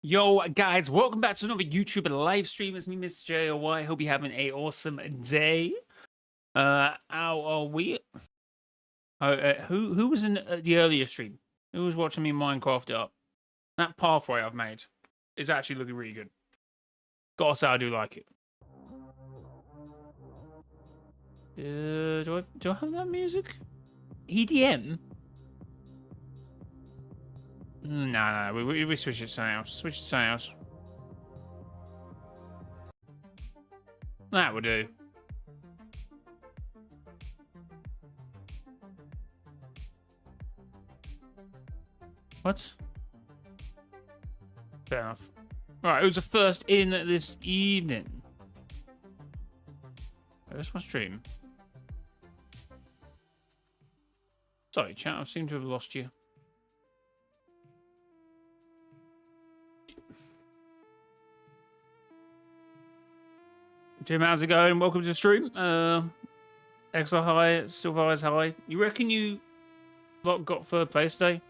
Yo, guys, welcome back to another YouTube live stream. It's me, mrjayowhy. Hope you're having a awesome day. How are we? Who was in the earlier stream? Who was watching me Minecraft it up? That pathway I've made is actually looking really good. Gotta say, I do like it. Do I have that music? EDM? Nah, we switch it to something else. Switch it to something else. That will do. What? Fair enough. Right, who's the first in this evening? This my stream. Sorry, chat, I seem to have lost you. Jim, how's it going? Welcome to the stream. Exile hi, Silver Eyes hi. You reckon you lot got third place today?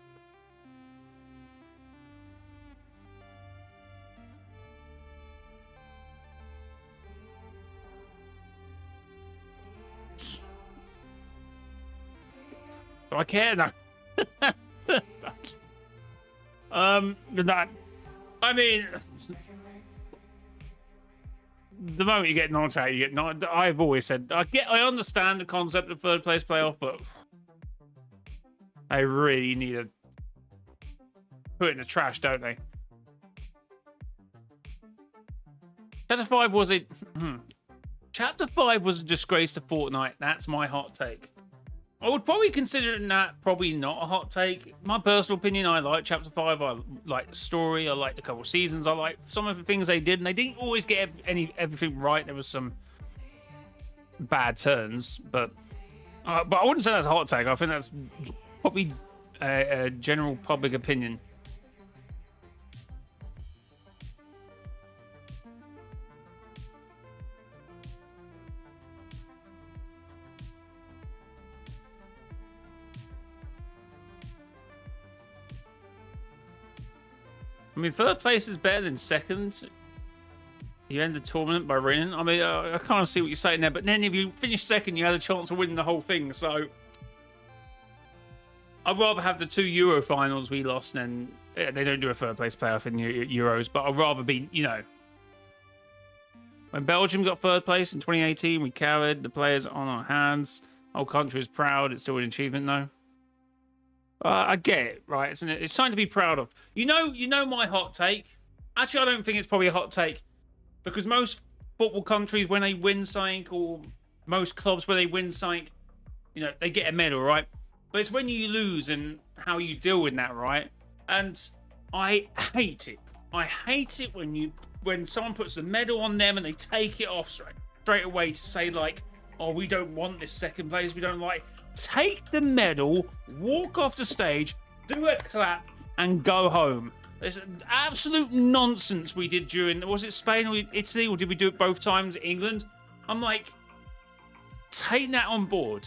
Do I care? No. That. I mean, the moment you get knocked out, you get knocked. I've always said I understand the concept of third place playoff, but I really need to put it in the trash, don't they? Chapter 5 was a Chapter 5 was a disgrace to Fortnite. That's my hot take. I would probably consider that probably not a hot take. My personal opinion, I like Chapter 5. I like the story. I liked a couple of seasons. I like some of the things they did, and they didn't always get everything right. There was some bad turns, but I wouldn't say that's a hot take. I think that's probably a general public opinion. I mean, third place is better than second. You end the tournament by winning. I mean, I kind of see what you're saying there, but then if you finish second, you had a chance of winning the whole thing. So I'd rather have the 2 Euro finals we lost than they don't do a third place playoff in Euros, but I'd rather be, you know. When Belgium got third place in 2018, we carried the players on our hands. The whole country is proud. It's still an achievement, though. I get it, right? It's something to be proud of. You know my hot take? Actually, I don't think it's probably a hot take. Because most football countries, when they win something, or most clubs, when they win something, you know, they get a medal, right? But it's when you lose and how you deal with that, right? And I hate it. I hate it when someone puts the medal on them and they take it off straight away to say, like, oh, we don't want this second place. We don't like... Take the medal, walk off the stage, do a clap, and go home. There's absolute nonsense we did during... Was it Spain or Italy, or did we do it both times? England? I'm like, take that on board.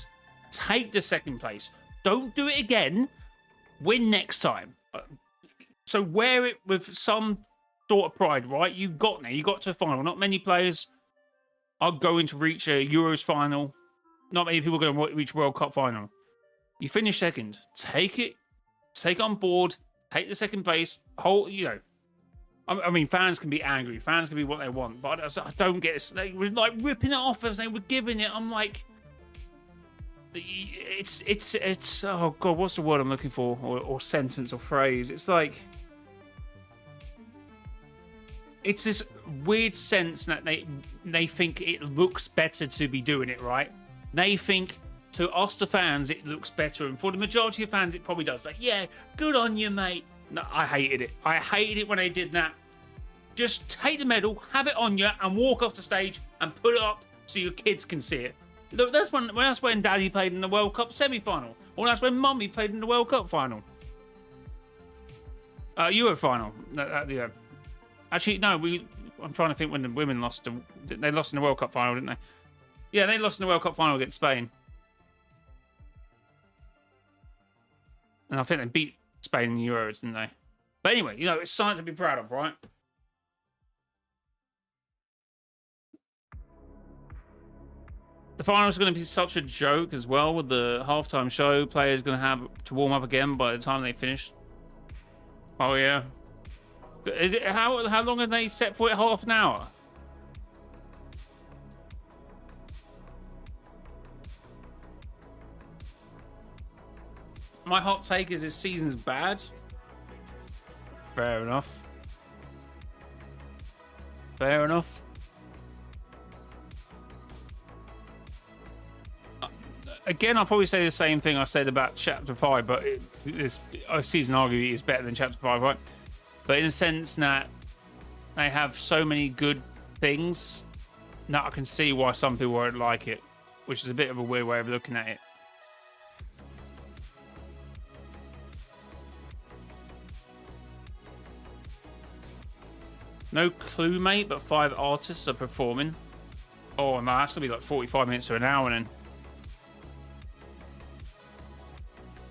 Take the second place. Don't do it again. Win next time. So wear it with some sort of pride, right? You've got there. You got to the final. Not many players are going to reach a Euros final. Not many people are going to reach World Cup final. You finish second. Take it on board. Take the second place. You know, I mean, fans can be angry. Fans can be what they want. But I don't get this. They were like ripping it off as they were giving it. I'm like, it's. Oh God, what's the word I'm looking for? Or sentence or phrase? It's like, it's this weird sense that they think it looks better to be doing it, right? They think, to us, the fans, it looks better. And for the majority of fans, it probably does. Like, yeah, good on you, mate. No, I hated it. I hated it when they did that. Just take the medal, have it on you, and walk off the stage and put it up so your kids can see it. Look, that's when Daddy played in the World Cup semi-final. Or that's when Mummy played in the World Cup final. Euro final. Yeah. Actually, no, I'm trying to think when the women lost. They lost in the World Cup final, didn't they? Yeah, they lost in the World Cup final against Spain. And I think they beat Spain in the Euros, didn't they? But anyway, you know, it's something to be proud of, right? The finals are going to be such a joke as well with the halftime show. Players going to have to warm up again by the time they finish. Oh yeah. Is it how long have they set for it? Half an hour. My hot take is this season's bad. Fair enough. Fair enough. Again, I'll probably say the same thing I said about Chapter 5, but this season arguably is better than Chapter 5, right? But in the sense that they have so many good things that I can see why some people won't like it, which is a bit of a weird way of looking at it. No clue, mate, but 5 artists are performing. Oh, no, that's going to be like 45 minutes to an hour then.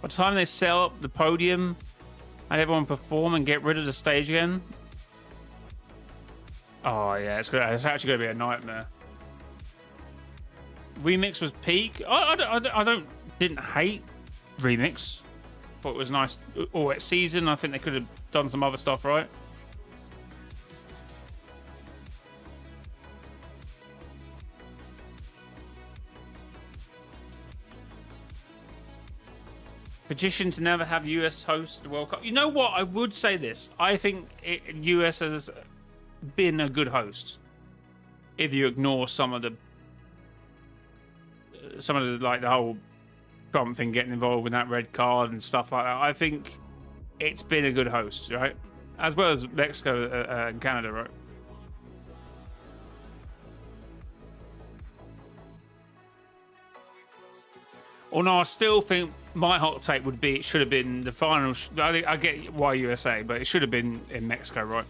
By the time they set up the podium and everyone perform and get rid of the stage again. Oh, yeah, it's actually going to be a nightmare. Remix was peak. I didn't hate Remix. Thought it was nice. Or at season, I think they could have done some other stuff, right? Petition to never have US host the World Cup. You know what? I would say this. I think US has been a good host. If you ignore some of the like the whole Trump thing getting involved with that red card and stuff like that, I think it's been a good host, right? As well as Mexico and Canada, right? Or no, I still think my hot take would be it should have been the final. I get why USA, but it should have been in Mexico, right?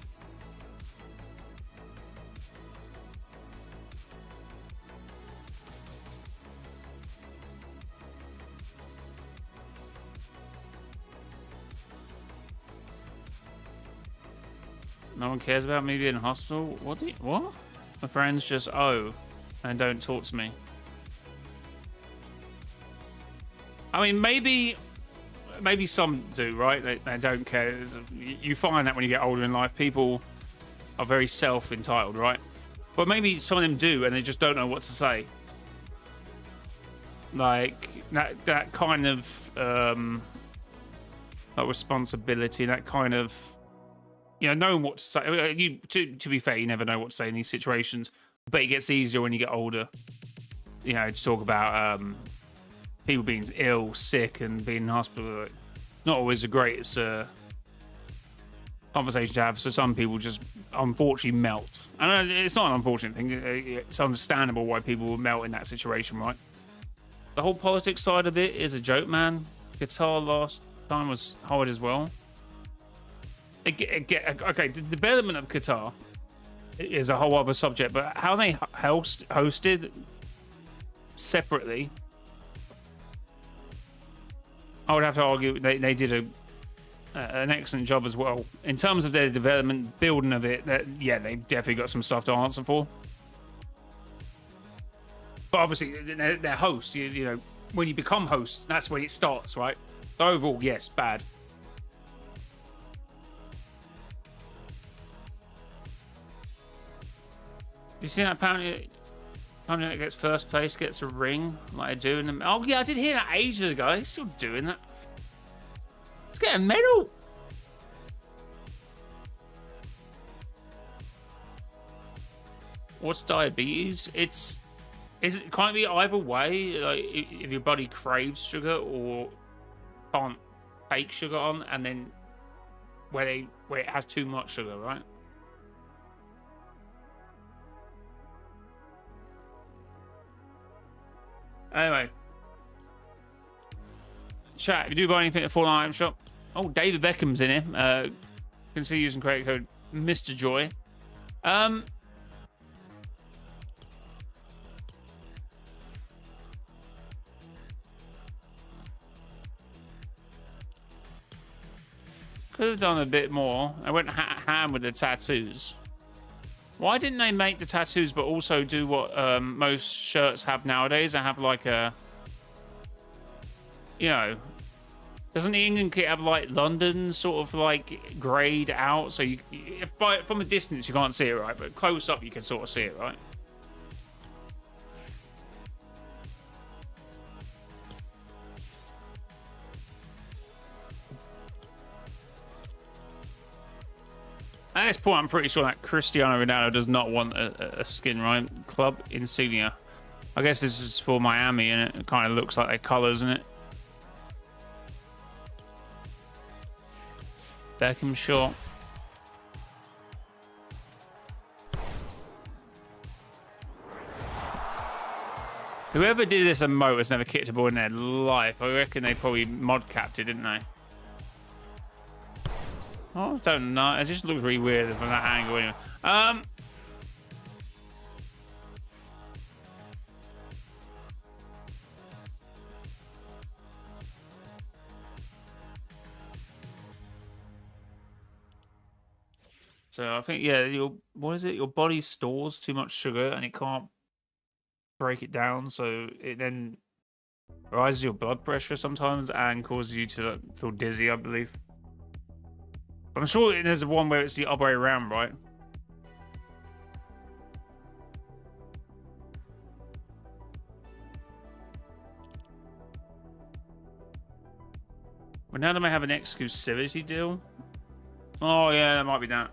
No one cares about me being in hospital. What? My friends just and don't talk to me. I mean, maybe some do, right? They don't care. You find that when you get older in life, people are very self-entitled, right? But maybe some of them do, and they just don't know what to say. Like that kind of like responsibility, that kind of knowing what to say. To be fair, you never know what to say in these situations, but it gets easier when you get older. To talk about people being ill, sick, and being in hospital. Not always the greatest conversation to have. So some people just unfortunately melt. And it's not an unfortunate thing. It's understandable why people will melt in that situation, right? The whole politics side of it is a joke, man. Qatar last time was hard as well. Okay, the development of Qatar is a whole other subject, but how they hosted separately, I would have to argue they did an excellent job as well in terms of their development, building of it. Yeah, they definitely got some stuff to answer for. But obviously, they're hosts. When you become hosts, that's when it starts, right? So overall, yes, bad. You see that apparently that gets first place gets a ring like I do in the. Oh yeah, I did hear that ages ago. They're still doing that. Let's get a medal. What's diabetes? It can't be either way. Like if your body craves sugar or can't take sugar on, and then where it has too much sugar, right? Anyway, chat. If you do buy anything at Fortnite item shop, David Beckham's in here. Consider using credit code Mr. Joy. Could have done a bit more. I went ham with the tattoos. Why didn't they make the tattoos but also do what most shirts have nowadays? They have like a, you know, doesn't the England kit have like London sort of like grayed out? So you, if from a distance you can't see it, right? But close up you can sort of see it, right? At this point, I'm pretty sure that Cristiano Ronaldo does not want a skin, right? Club insignia. I guess this is for Miami, and it kind of looks like their colours, isn't it? Beckham shot. Whoever did this emote has never kicked a ball in their life. I reckon they probably mod capped it, didn't they? Oh, I don't know. It just looks really weird from that angle anyway. So I think, yeah, what is it? Your body stores too much sugar and it can't break it down. So it then rises your blood pressure sometimes and causes you to feel dizzy, I believe. I'm sure there's one where it's the other way around, right? But now they may have an exclusivity deal. Oh, yeah, that might be that.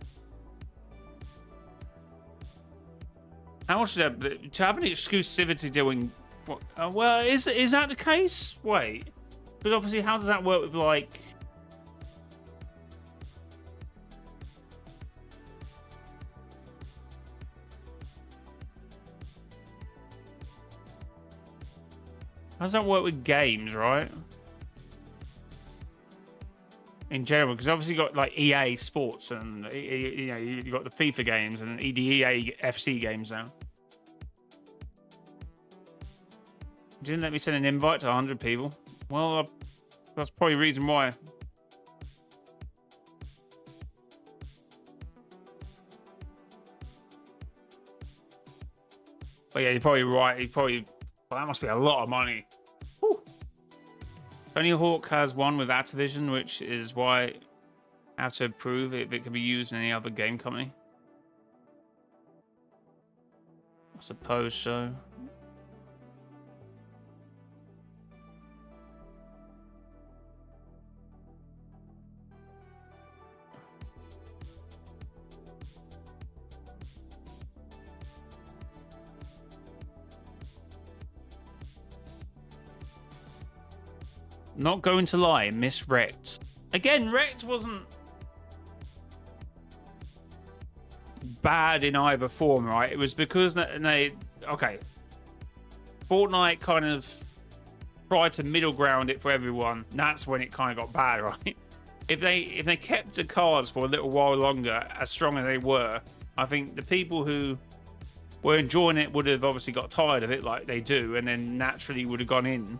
How much is that? To have an exclusivity deal in... What, well, is that the case? Wait. Because obviously, how does that work with, like... How does that work with games, right? In general, because obviously you got like EA Sports and you know you got the FIFA games and the EA FC games now. Didn't let me send an invite to 100 people. Well, that's probably the reason why. But yeah, you're probably right. Well, that must be a lot of money. Whew. Tony Hawk has one with Activision, which is why I have to approve if it can be used in any other game company. I suppose so. Not going to lie, Miss Wrecked. Again, Wrecked wasn't bad in either form, right? It was because okay, Fortnite kind of tried to middle ground it for everyone. And that's when it kind of got bad, right? If they kept the cards for a little while longer, as strong as they were, I think the people who were enjoying it would have obviously got tired of it, like they do, and then naturally would have gone in.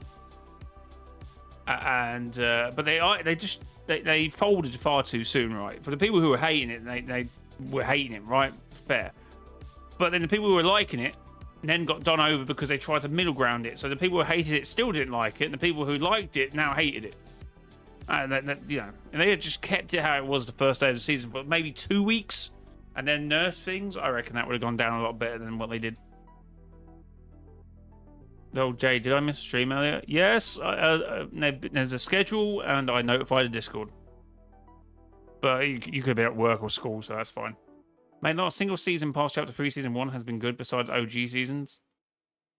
But they folded far too soon, right? For the people who were hating it, they were hating it, right? Fair. But then the people who were liking it then got done over because they tried to middle ground it. So the people who hated it still didn't like it, and the people who liked it now hated it. And and they had just kept it how it was the first day of the season for maybe 2 weeks, and then nerfed things. I reckon that would have gone down a lot better than what they did. Oh, Jay, did I miss a stream earlier? Yes, there's a schedule, and I notified the Discord. But you could be at work or school, so that's fine. Mate, not a single season past Chapter 3 Season 1 has been good besides OG seasons.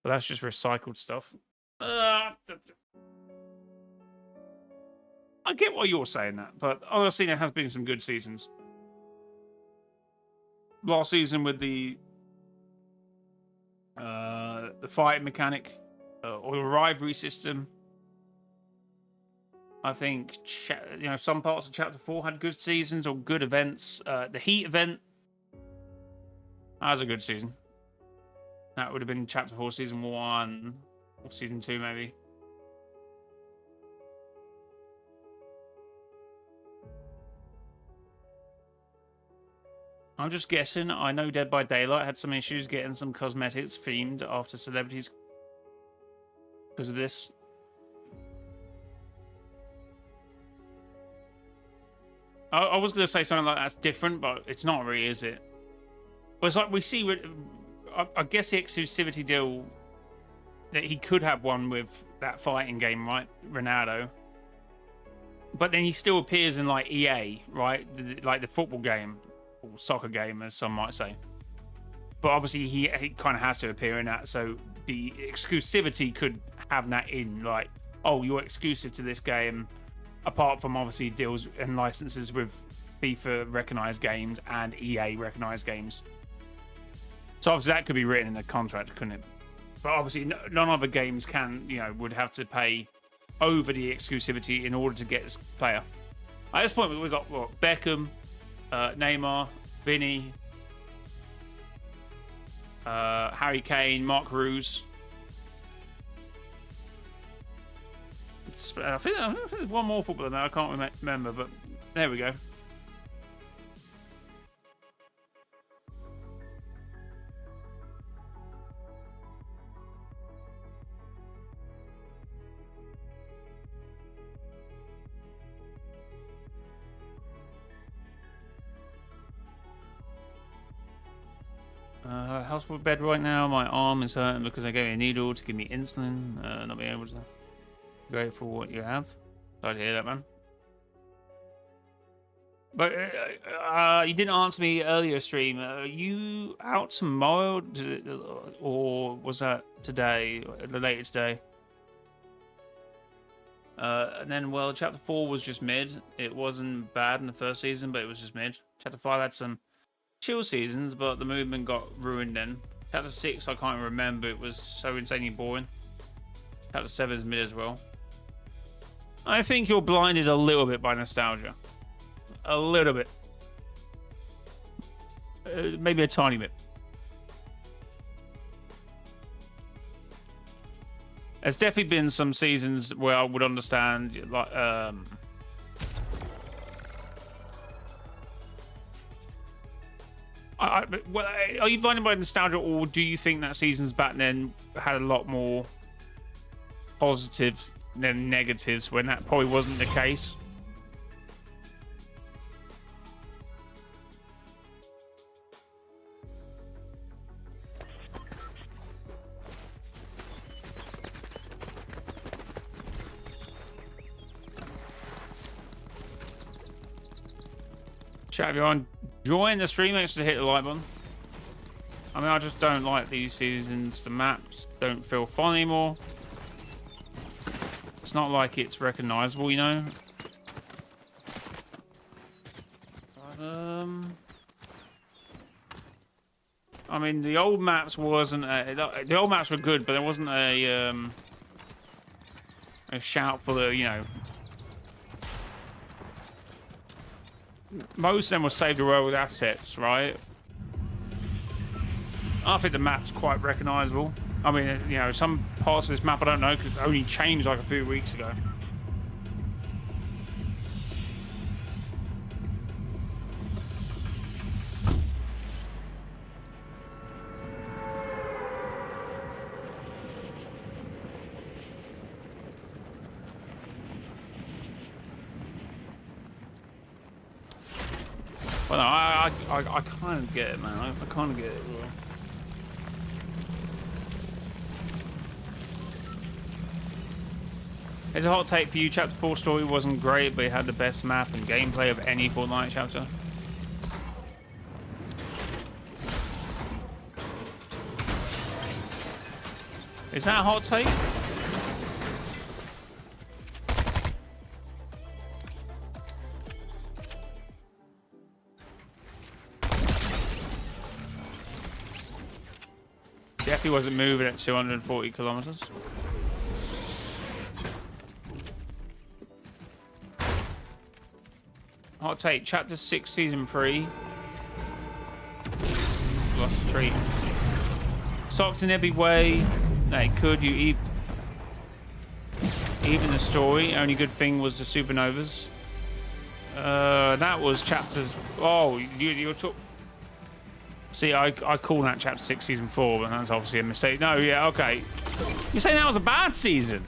But that's just recycled stuff. I get why you're saying that, but honestly, there has been some good seasons. Last season with the fight mechanic or the rivalry system. I think some parts of Chapter 4 had good seasons or good events. The Heat event, that was a good season. That would have been Chapter 4 Season 1 or Season 2 maybe. I'm just guessing. I know Dead by Daylight had some issues getting some cosmetics themed after celebrities because of this. I was going to say something like that's different, but it's not really, is it? Well, it's like we see. I guess the exclusivity deal that he could have one with that fighting game, right? Ronaldo. But then he still appears in like EA, right? Like the football game or soccer game, as some might say. But obviously he kind of has to appear in that, so the exclusivity could have that in, like, oh, you're exclusive to this game, apart from obviously deals and licenses with FIFA recognized games and EA recognized games. So obviously that could be written in the contract, couldn't it? But obviously none other games can, would have to pay over the exclusivity in order to get this player. At this point, we've got what, Beckham, Neymar, Vinny, Harry Kane, Mark Roos. I think there's one more footballer now. I can't remember, but there we go. Hospital bed right now. My arm is hurting because I gave me a needle to give me insulin. Not being able to. Grateful for what you have. Sorry to hear that, man. But you didn't answer me earlier stream. Are you out tomorrow, or was that today, later today? And then, well, Chapter 4 was just mid. It wasn't bad in the first season, but it was just mid. Chapter 5 had some chill seasons, but the movement got ruined then. Chapter 6, I can't remember. It was so insanely boring. Chapter 7 is mid as well. I think you're blinded a little bit by nostalgia. A little bit. Maybe a tiny bit. There's definitely been some seasons where I would understand, like, well, are you blinded by nostalgia, or do you think that seasons back then had a lot more positive than negatives when that probably wasn't the case? Chat, if you're enjoying the stream, make sure to hit the like button. I mean, I just don't like these seasons. The maps don't feel fun anymore. It's not like it's recognizable, you know. I mean, the old maps wasn't. The old maps were good, but there wasn't a shout for the, most of them were saved the world with assets, right? I think the map's quite recognizable. I mean, some parts of this map I don't know because it only changed like a few weeks ago. Well, no, I kind of get it, man. I kind of get it. Bro. It's a hot take for you. Chapter 4 story wasn't great, but it had the best map and gameplay of any Fortnite chapter. Is that a hot take? Definitely wasn't moving at 240 kilometers. Hot take, Chapter 6, Season 3. Lost a treat. Socked in every way that it could. Even the story. Only good thing was the supernovas. That was chapters. Oh, you're talking. See, I call that chapter 6 season 4, but that's obviously a mistake. No, yeah, okay. You're saying that was a bad season?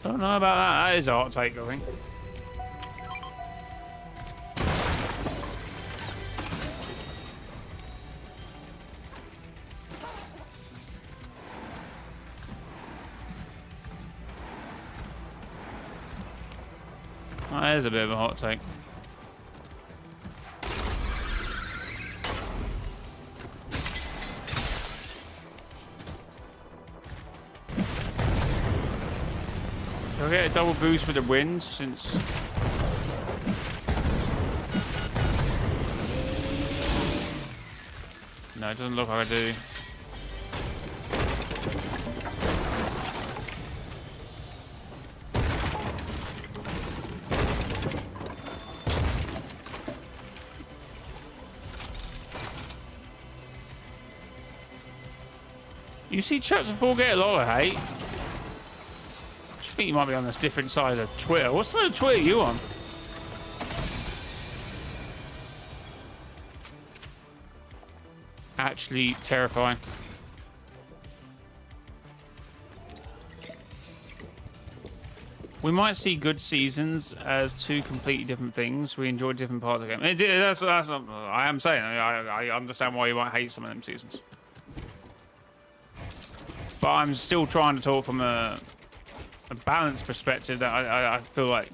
Don't know about that. That is a hot take, I think. That is a bit of a hot take. I'll get a double boost with the wind since... No, it doesn't look like I do. You see chapter 4 get a lot of hate? I think you might be on this different side of Twitter. What side of Twitter are you on? Actually terrifying. We might see good seasons as two completely different things. We enjoy different parts of the game. That's I am saying. I understand why you might hate some of them seasons. But I'm still trying to talk from a balanced perspective that I feel like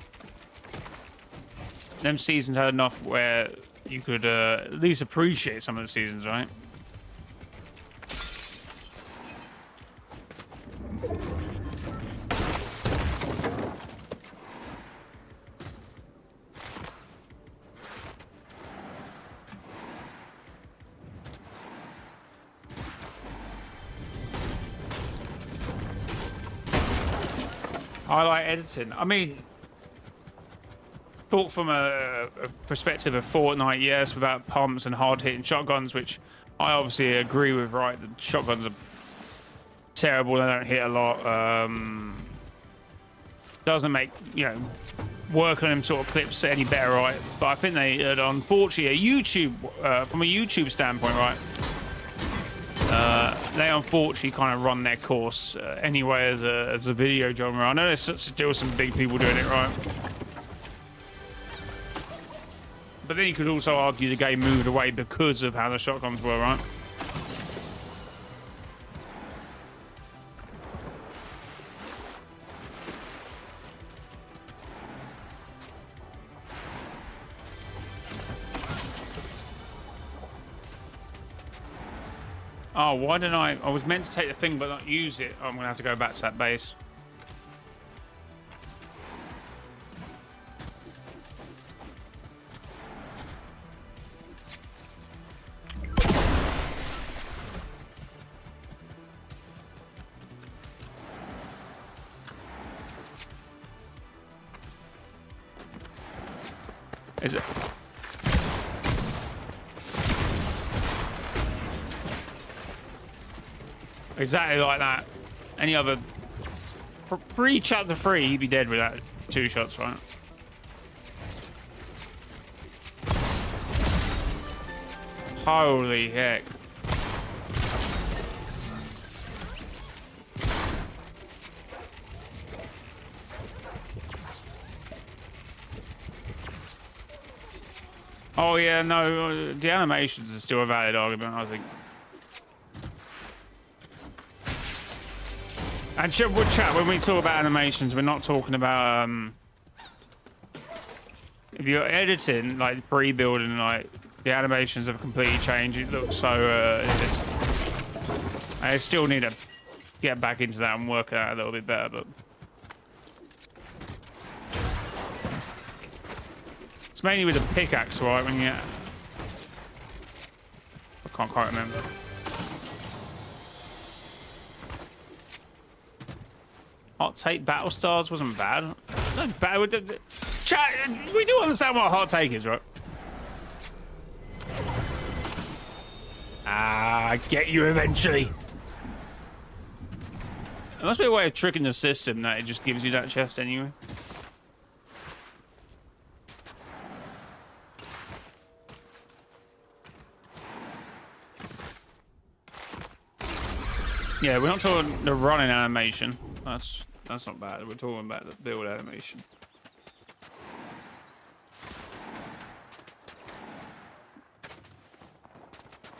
them seasons had enough where you could at least appreciate some of the seasons, right? I like editing. I mean, talk from a perspective of Fortnite, yes, without pumps and hard-hitting shotguns, which I obviously agree with, right? The shotguns are terrible, they don't hit a lot. Doesn't make, you know, working on them sort of clips any better, right? But I think they, unfortunately, from a YouTube standpoint, right? They unfortunately kind of run their course anyway as a video genre. I know there's still some big people doing it, right? But then you could also argue the game moved away because of how the shotguns were, right? Oh, why didn't I was meant to take the thing but not use it. Oh, I'm gonna have to go back to that base. Is it? Exactly like that. Any other... Pre-chapter 3, he'd be dead with that 2 shots, right? Holy heck. Oh yeah, no, the animations are still a valid argument, I think. And chat, when we talk about animations, we're not talking about if you're editing, like pre-building, like the animations have completely changed. It looks so I still need to get back into that and work it out a little bit better, but it's mainly with the pickaxe, right? When you, I can't quite remember. Hot take Battle Stars wasn't bad. Not bad. Chat, we do understand what a hot take is, right? I get you eventually. There must be a way of tricking the system that it just gives you that chest anyway. Yeah, we're not talking the running animation. That's not bad. We're talking about the build animation.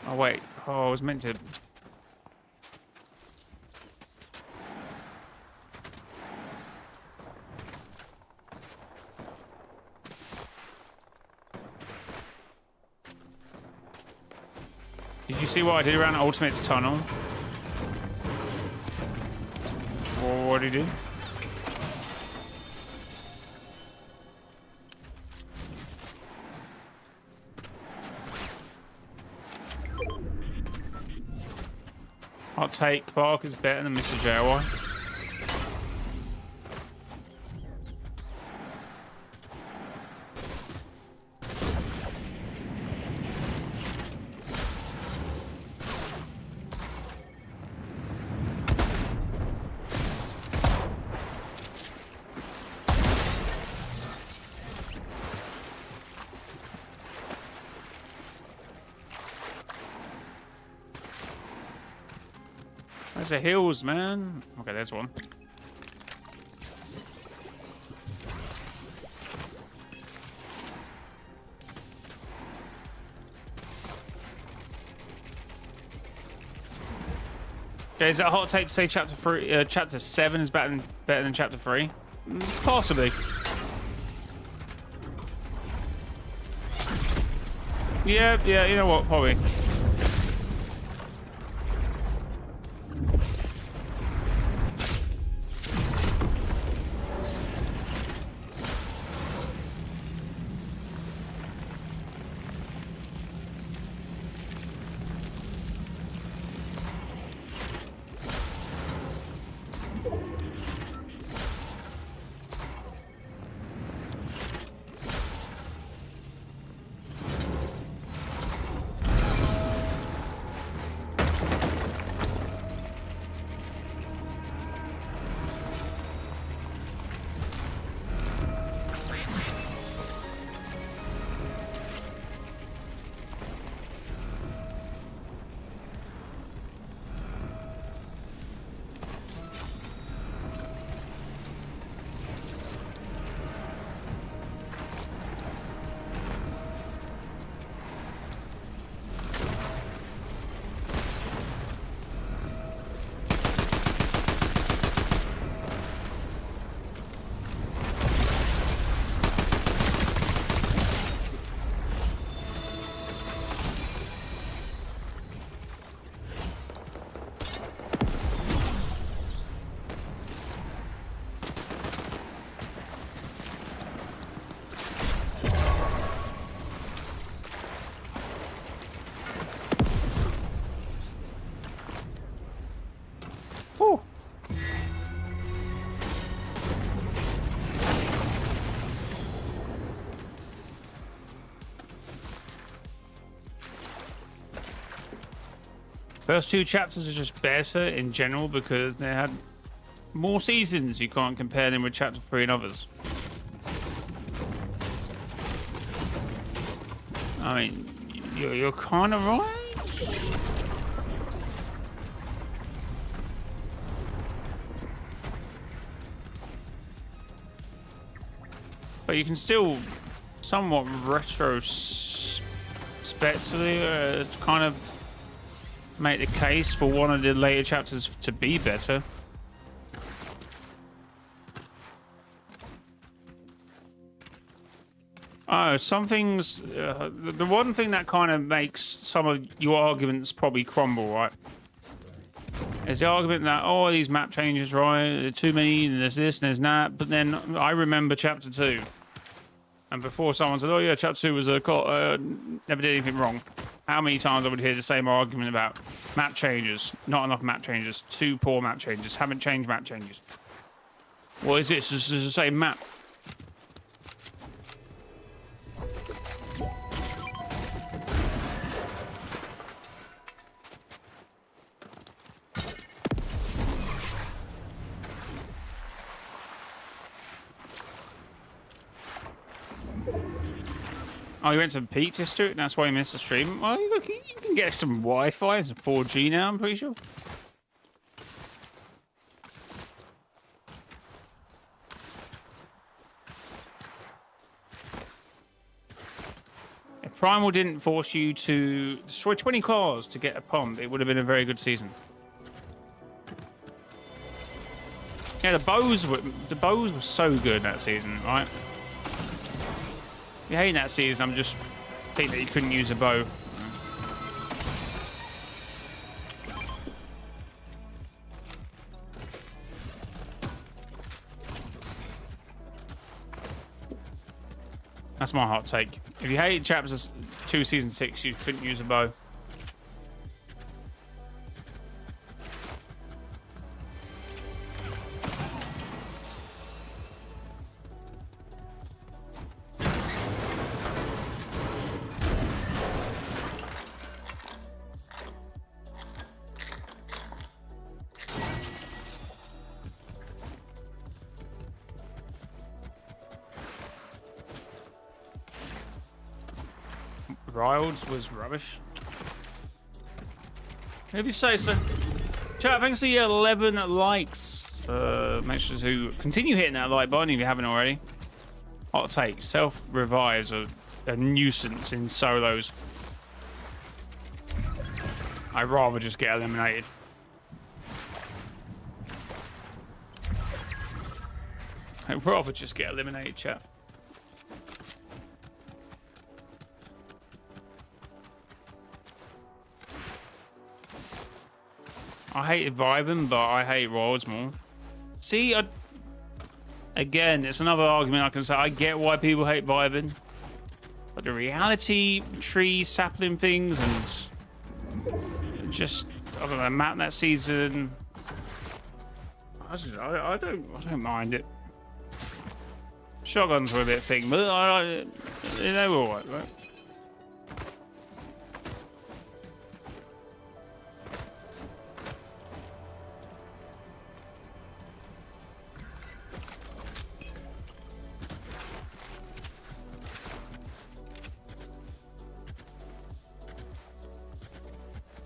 Oh wait. Oh, I was meant to. Did you see what I did around Ultimate's tunnel? What did he do? HotTake Clark is better than mrjayowhy. There's the hills, man. Okay, there's one. Okay, is that a hot take to say chapter 7 is better than chapter 3? Possibly. Yeah, you know what, probably. First two chapters are just better in general because they had more seasons. You can't compare them with chapter 3 and others. I mean, you're kind of right. But you can still somewhat retrospectively kind of make the case for one of the later chapters to be better. Oh, some things... the one thing that kind of makes some of your arguments probably crumble, right? Is the argument that, oh, these map changes, right? There are too many, and there's this, and there's that. But then I remember chapter 2. And before someone said, oh yeah, chapter 2 was never did anything wrong. How many times I would hear the same argument about map changes, not enough map changes, too poor map changes, haven't changed map changes. What is this? This is the same map. Oh, you went to Peak District, and that's why you missed the stream? Well, you can get some Wi-Fi and some 4G now, I'm pretty sure. Primal didn't force you to destroy 20 cars to get a pump, it would have been a very good season. Yeah, the bows were so good that season, right? You hate that season, I'm just thinking that you couldn't use a bow. That's my hot take. If you hate chapters 2 season 6, you couldn't use a bow. Wilds was rubbish. If you say so. Chat, thanks for your 11 likes. Make sure to continue hitting that like button if you haven't already. Hot take. Self-revives are a nuisance in solos. I'd rather just get eliminated. I'd rather just get eliminated, chat. I hated vibing, but I hate Wilds more. See, again, it's another argument I can say. I get why people hate vibing, but the reality tree sapling things and just I don't know, map that season. I don't mind it. Shotguns were a bit thing, but they were alright, right?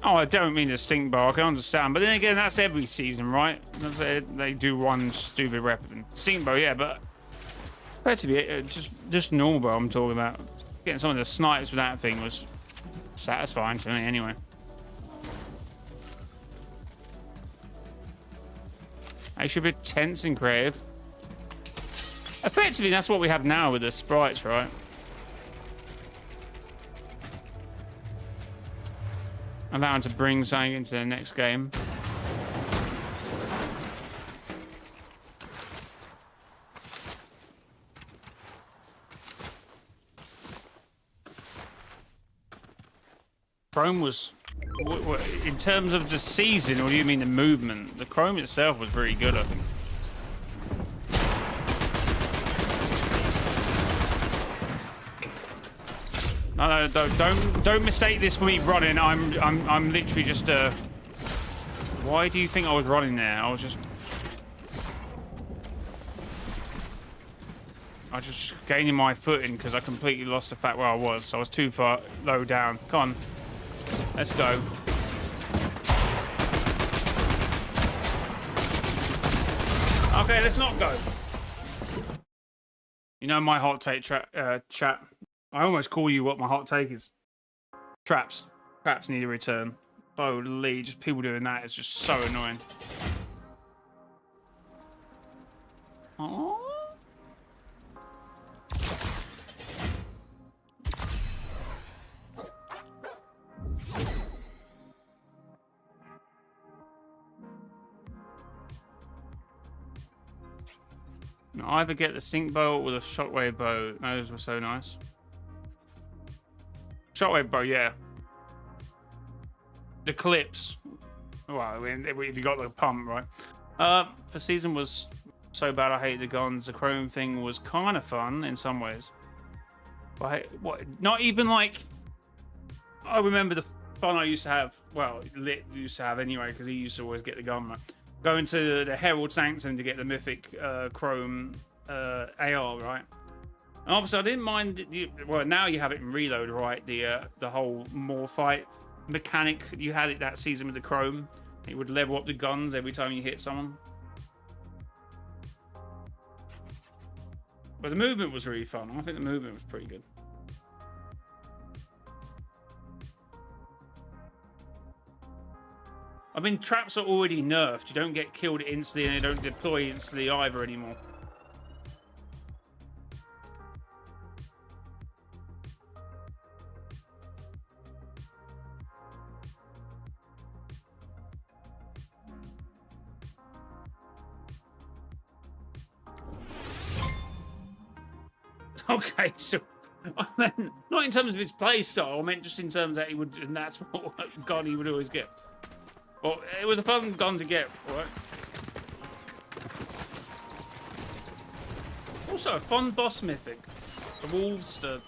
Oh, I don't mean to stink bar, I can understand. But then again, that's every season, right? They do one stupid rep. Stink bow, yeah, but effectively, just normal bow I'm talking about. Getting some of the snipes with that thing was satisfying to me anyway. I should be tense and creative. Effectively, that's what we have now with the sprites, right? Allowing to bring something into the next game. Chrome was, in terms of the season, or do you mean the movement? The Chrome itself was very good, I think. No, don't mistake this for me running. I'm literally just Why do you think I was running there? I was just gaining my footing because I completely lost the fact where I was. So I was too far low down. Come on, let's go. Okay, let's not go. You know my hot take chat. I almost call you what my hot take is. Traps. Traps need a return. Holy, just people doing that is just so annoying. Aww. I either get the stink bow or the shockwave bow. Those were so nice. Shockwave bow, yeah. The clips. Well, I mean, if you got the pump, right? For season was so bad I hate the guns. The chrome thing was kind of fun in some ways. But not even like... I remember the fun I used to have. Well, Lit used to have anyway, because he used to always get the gun, right? Going to the Herald Sanctum to get the mythic chrome AR, right? And obviously, I didn't mind. Well, now you have it in Reload, right? The whole more fight mechanic. You had it that season with the chrome. It would level up the guns every time you hit someone. But the movement was really fun. I think the movement was pretty good. I mean, traps are already nerfed. You don't get killed instantly and they don't deploy instantly either anymore. Okay, so I meant not in terms of his play style. I meant just in terms that he would, and that's what gun he would always get. Well, it was a fun gun to get, right? Also, a fun boss mythic, the Wolfster.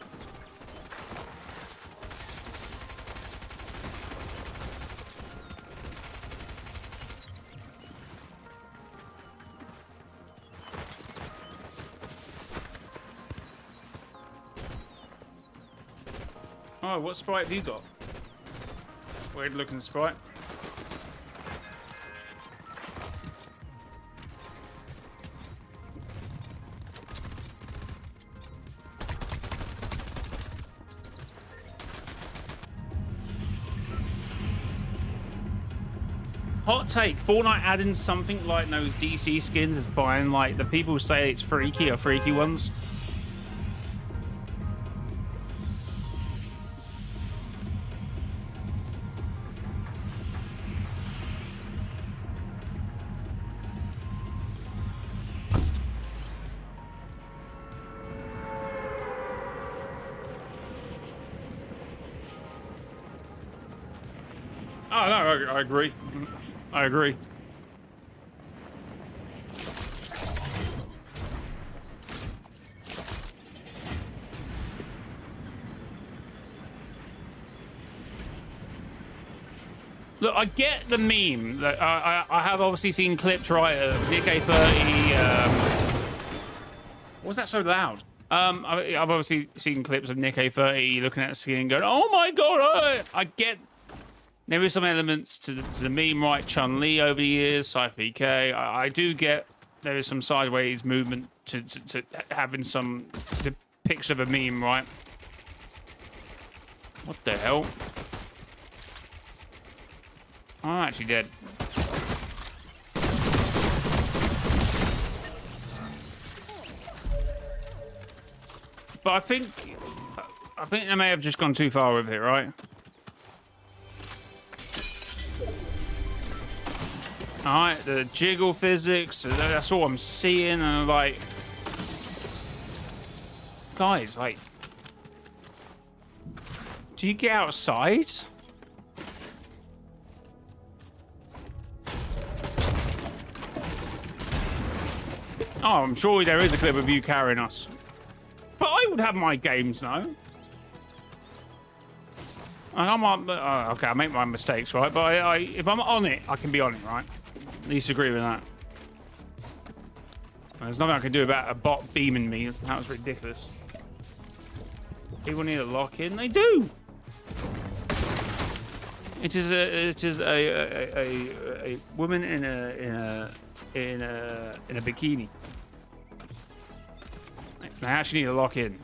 Oh, what sprite have you got? Weird looking sprite. Hot take, Fortnite adding something like those DC skins as buying, like, the people who say it's freaky are freaky ones. Oh, no, I agree. I agree. Look, I get the meme. That I have obviously seen clips, right, of Nick A30. Why was that so loud? I've obviously seen clips of Nick A30 looking at the skin and going, "Oh my god!" I get. There is some elements to the meme, right? Chun-Li over the years, Cypher PK. I do get there is some sideways movement to having some depiction of a meme, right? What the hell? I'm actually dead. But I think they may have just gone too far with it, right? Alright, the jiggle physics, that's all I'm seeing, and I'm like... Guys, like... Do you get outside? Oh, I'm sure there is a clip of you carrying us. But I would have my games, no? Okay, I make my mistakes, right? But if I'm on it, I can be on it, right? At least agree with that. There's nothing I can do about a bot beaming me. That was ridiculous. People need a lock in. They do. It is a woman in a bikini. They actually need a lock in.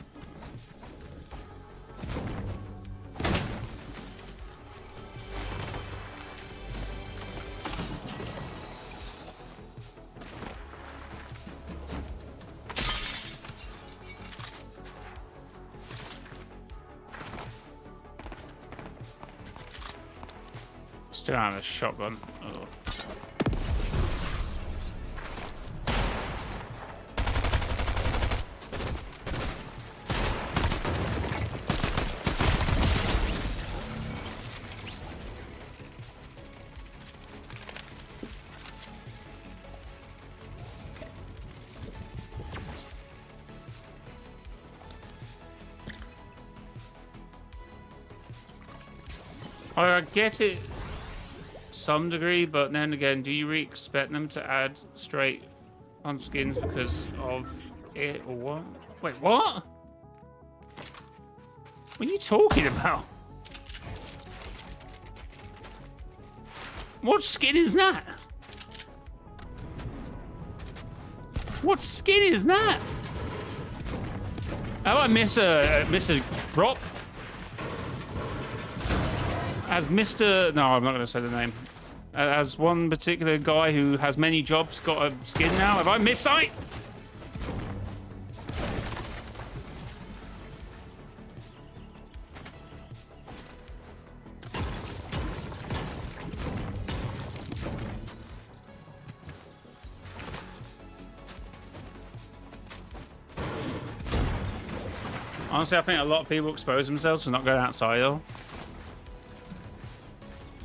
Still have a shotgun. Oh. I get it. Some degree, but then again, do you really expect them to add straight on skins because of it or what? Wait, what? What are you talking about? What skin is that? What skin is that? How I miss a drop? As Mr. No, I'm not going to say the name. As one particular guy who has many jobs got a skin now? Have I missed sight? Honestly, I think a lot of people expose themselves for not going outside, though.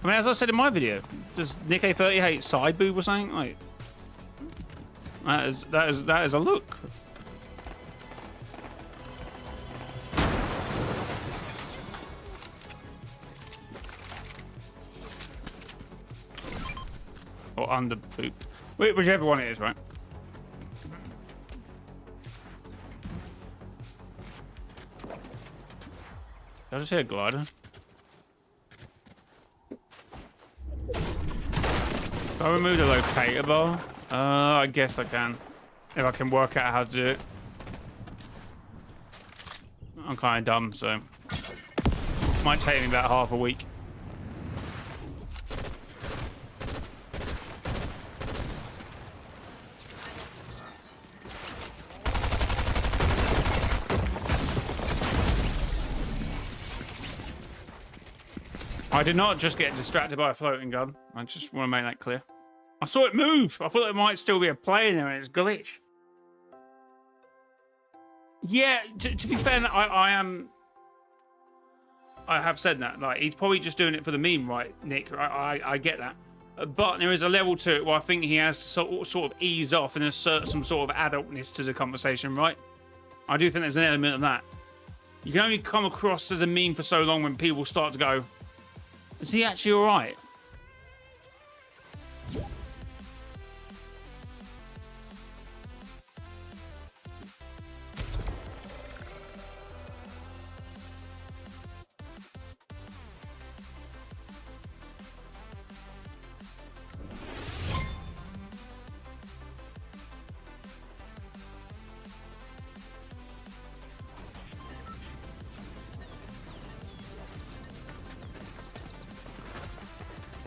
I mean, as I said in my video, does Nick A30 hate side boob or something? Like, that is a look. Or under boob, whichever one it is, right? Did I just hear a glider? Can I remove the locator bar? I guess I can. If I can work out how to do it. I'm kind of dumb, so... Might take me about half a week. I did not just get distracted by a floating gun. I just want to make that clear. I saw it move. I thought there might still be a play in there and it's glitched. Yeah, to be fair, I have said that. Like, he's probably just doing it for the meme, right, Nick? I get that. But there is a level to it where I think he has to sort of ease off and assert some sort of adultness to the conversation, right? I do think there's an element of that. You can only come across as a meme for so long when people start to go, is he actually all right?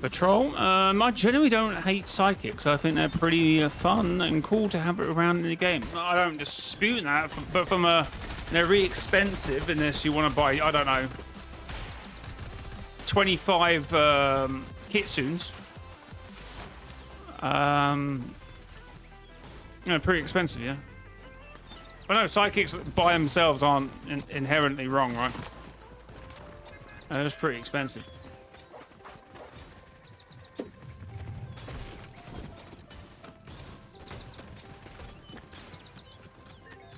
Patrol? I generally don't hate sidekicks. I think they're pretty fun and cool to have it around in the game. I don't dispute that, but from they're really expensive unless you want to buy, I don't know, 25 kitsunes. You know, pretty expensive, yeah. But no, sidekicks by themselves aren't inherently wrong, right? They're just pretty expensive.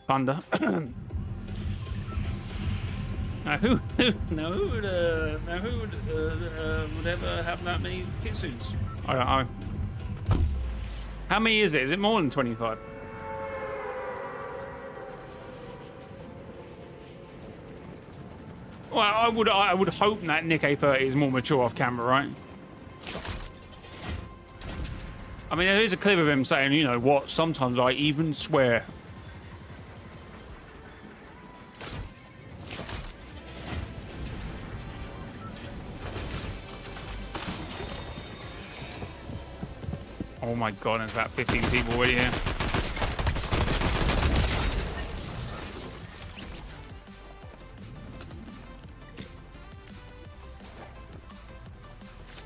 Thunder. Now who would ever have that many kitsunes? I don't know. How many is it? Is it more than 25? Well, I would hope that Nick A30 is more mature off camera, right? I mean, there is a clip of him saying, you know what, sometimes I even swear. Oh my god, there's about 15 people already here.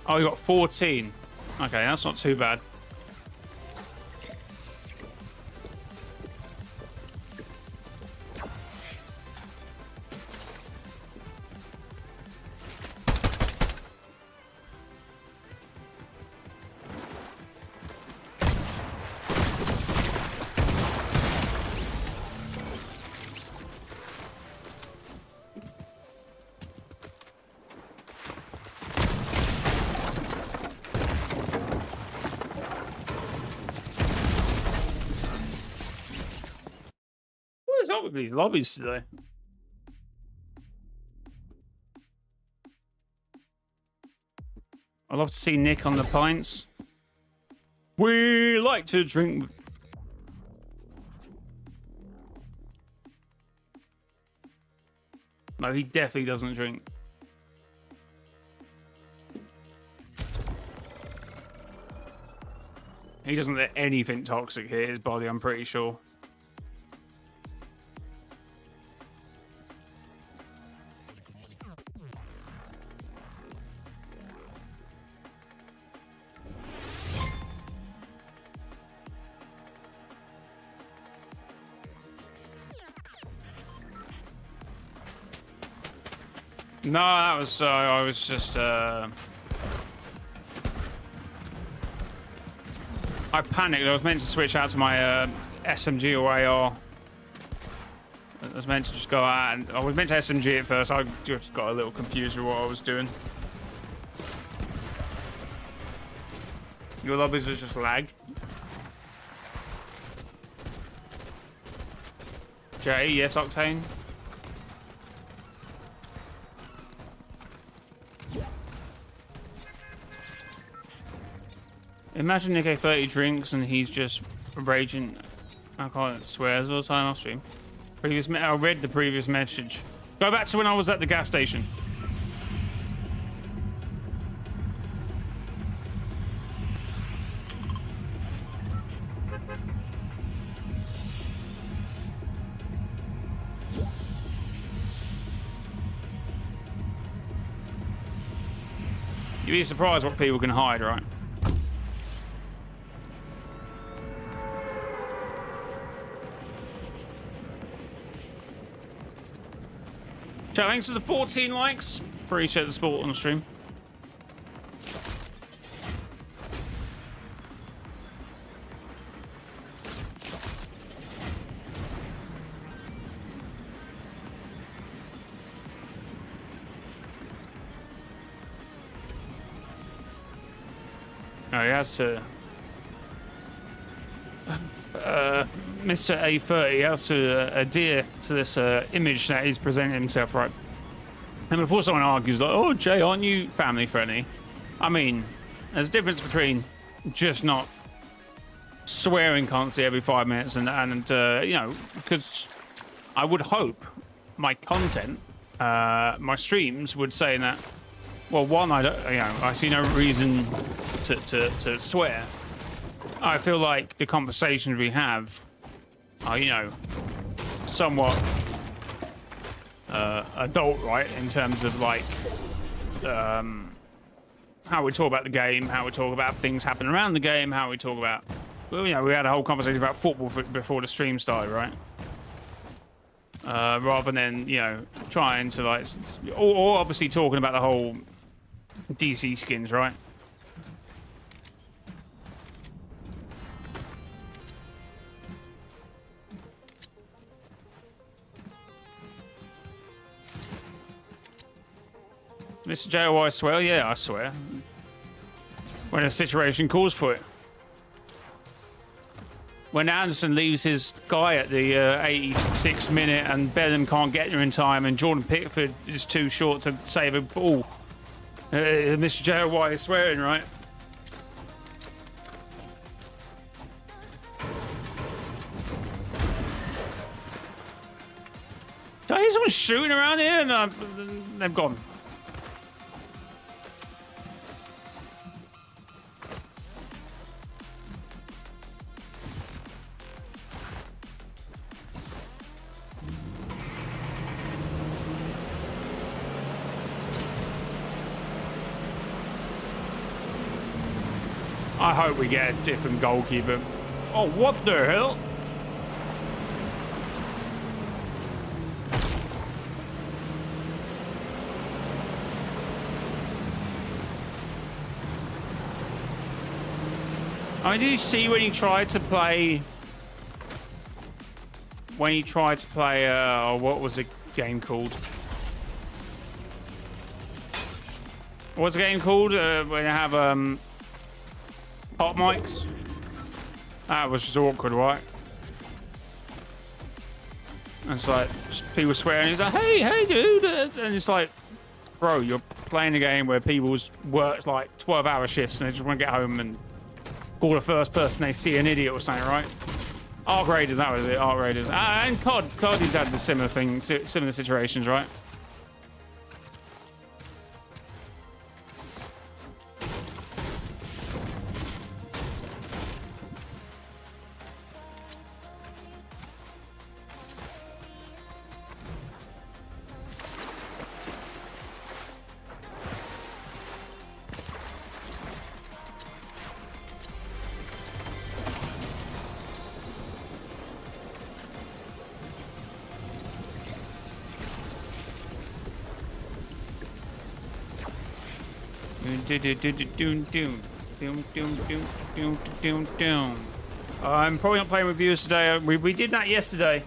Oh, you got 14. Okay, that's not too bad. What is up with these lobbies today? I love to see Nick on the pints. We like to drink. No, he definitely doesn't drink. He doesn't let anything toxic hit his body, I'm pretty sure. No, that was, I was just, I panicked. I was meant to switch out to my SMG or AR. I was meant to just go out, and I was meant to SMG at first. I just got a little confused with what I was doing. Your lobbies was just lag. Jay, yes, Octane. Imagine Nick A30 drinks and he's just raging. I can't swears all the time off stream. I read the previous message. Go back to when I was at the gas station. You'd be surprised what people can hide, right? Chat, thanks for the 14 likes. Appreciate the support on the stream. Oh, he has to... Mr. A30 has to adhere to this image that he's presenting himself, right? And before someone argues, like, oh, Jay, aren't you family friendly? I mean, there's a difference between just not swearing constantly every 5 minutes and you know, because I would hope my content, my streams would say that, well, one, I don't, you know, I see no reason to swear. I feel like the conversations we have are, you know, somewhat adult, right? In terms of like how we talk about the game, how we talk about things happening around the game, how we talk about, well, you know, we had a whole conversation about football before the stream started, right? Rather than, you know, trying to like, or obviously talking about the whole DC skins, right? Mr. JOY swear? Yeah, I swear. When a situation calls for it. When Anderson leaves his guy at the 86th minute and Bellham can't get there in time and Jordan Pickford is too short to save a ball. Mr. JOY is swearing, right? Did I hear someone shooting around here? And they've gone. I hope we get a different goalkeeper. Oh, what the hell? I mean, did you see when he tried to play... When he tried to play, what was the game called? What's the game called? When you have, hot mics? That was just awkward, right? And it's like, people swearing, he's like, hey, dude! And it's like, bro, you're playing a game where people's work like 12-hour shifts and they just want to get home and call the first person they see an idiot or something, right? Arc Raiders, that was it, Arc Raiders. And COD, he's had the similar thing, similar situations, right? I'm probably not playing with viewers today. We did that yesterday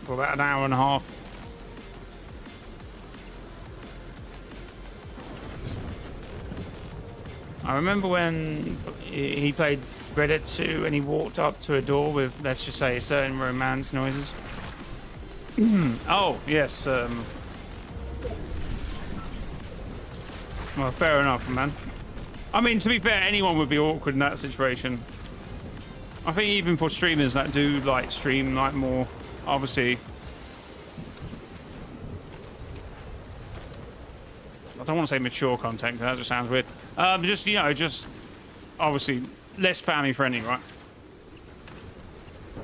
for about an hour and a half. I remember when he played Red Dead 2 and he walked up to a door with, let's just say, certain romance noises. Oh, yes. Well, fair enough, man. I mean, to be fair, anyone would be awkward in that situation. I think even for streamers that do, like, stream, like, more, obviously... I don't want to say mature content, because that just sounds weird. Just, you know, just... Obviously, less family-friendly, right?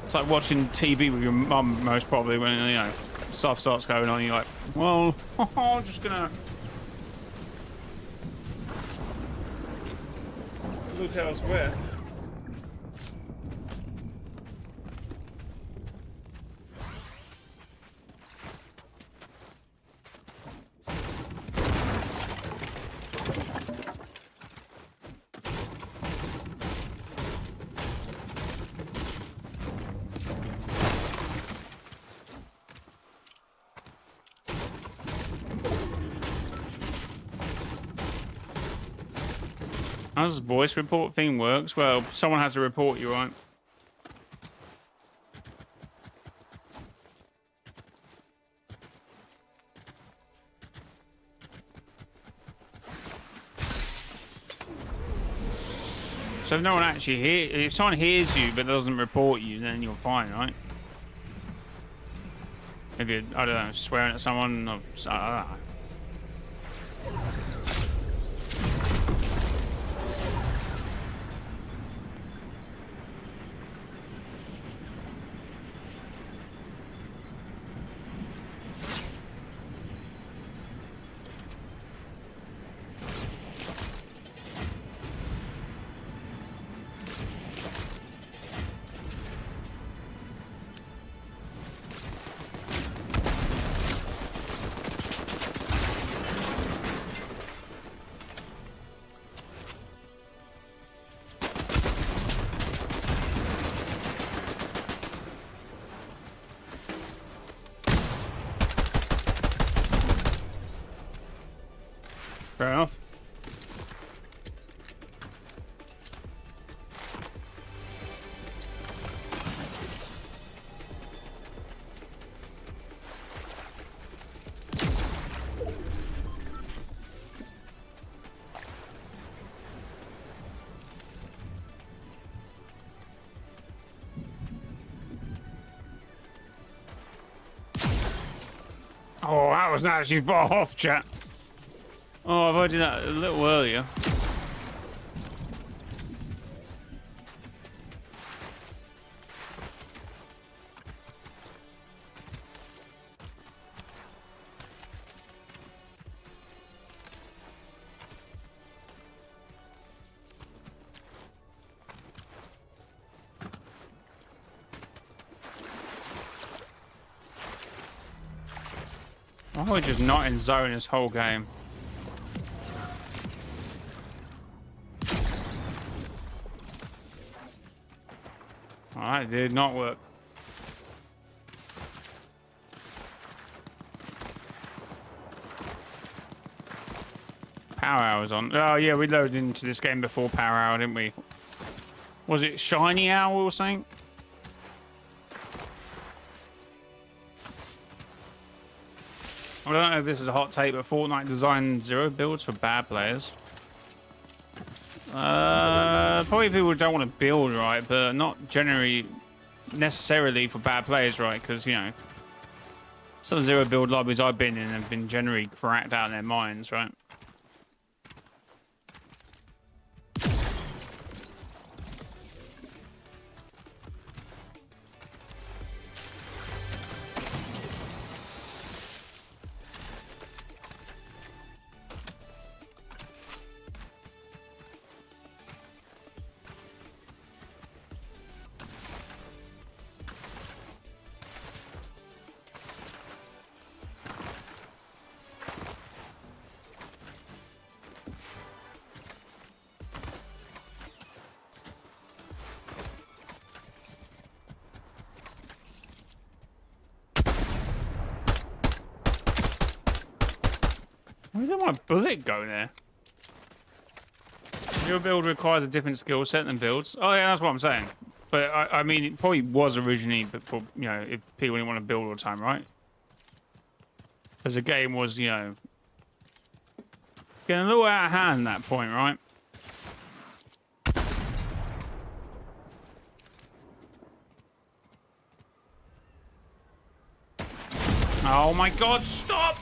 It's like watching TV with your mum, most probably, when, you know, stuff starts going on, you're like, well, I'm just gonna... look elsewhere. How does the voice report thing works? Well, someone has to report you, right? So if no one actually if someone hears you but doesn't report you, then you're fine, right? If you're, I don't know, swearing at someone, or, I don't know. Fair enough. Oh, that was not actually far off, chat. Oh, I've did that a little earlier. Why are we just not in zone this whole game? Alright, did not work. Power hour's on. Oh yeah, we loaded into this game before power hour, didn't we? Was it shiny hour or something? I don't know if this is a hot take, but Fortnite designed 0 builds for bad players. Probably people don't want to build right, but not generally necessarily for bad players, right? Because, you know, some 0 build lobbies I've been in have been generally cracked out in their minds, right? Where did my bullet go there? Your build requires a different skill set than builds. Oh yeah, that's what I'm saying. But I mean, it probably was originally, but for if people didn't want to build all the time, right? Because the game was, getting a little out of hand at that point, right? Oh my God! Stop!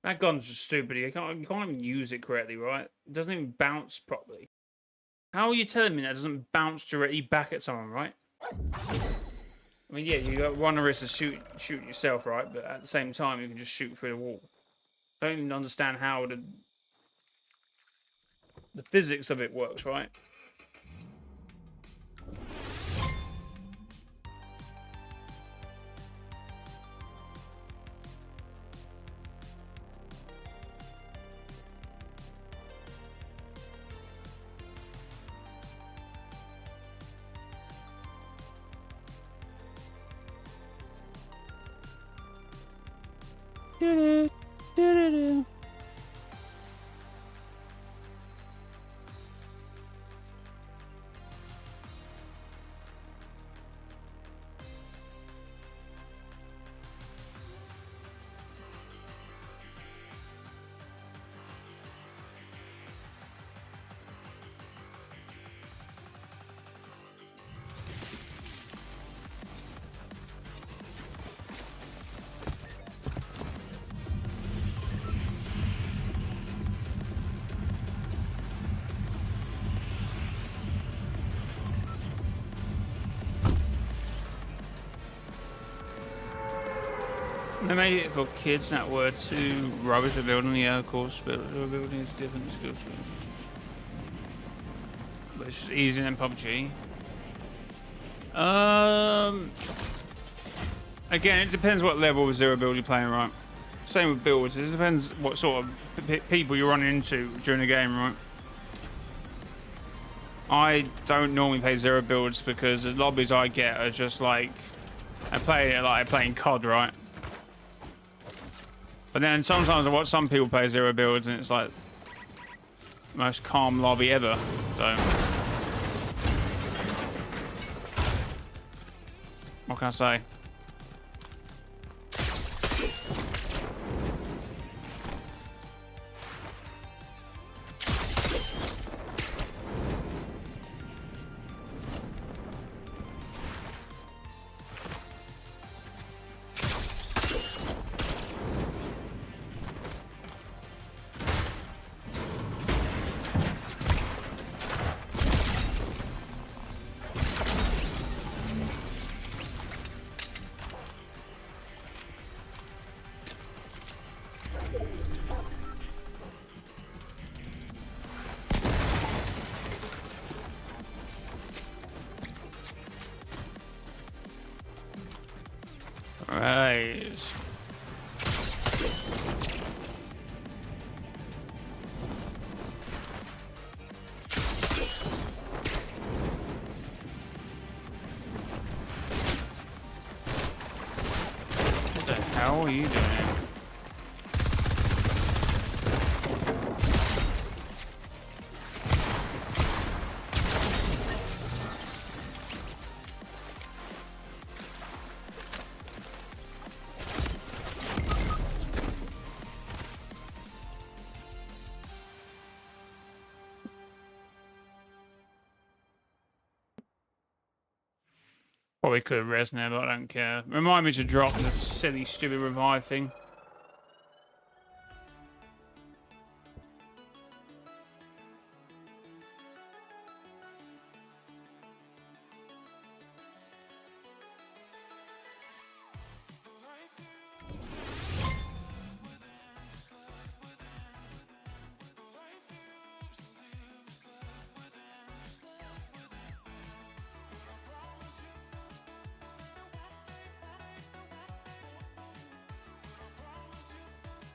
That gun's just stupid. You can't even use it correctly, right? It doesn't even bounce properly. How are you telling me that doesn't bounce directly back at someone, right? I mean, yeah, you got run a risk of shoot yourself, right? But at the same time, you can just shoot through the wall. I don't even understand how the physics of it works, right? They made it for kids that were too rubbish at building. Yeah, of course, but building is different skills. But it's just easier than PUBG. Again, it depends what level of zero build you're playing, right? Same with builds. It depends what sort of people you're running into during the game, right? I don't normally play zero builds because the lobbies I get are just like I'm playing COD, right? But then sometimes I watch some people play zero builds and it's like the most calm lobby ever. So what can I say? Right. What the hell are you doing? Probably could have res there, but I don't care. Remind me to drop the silly, stupid revive thing.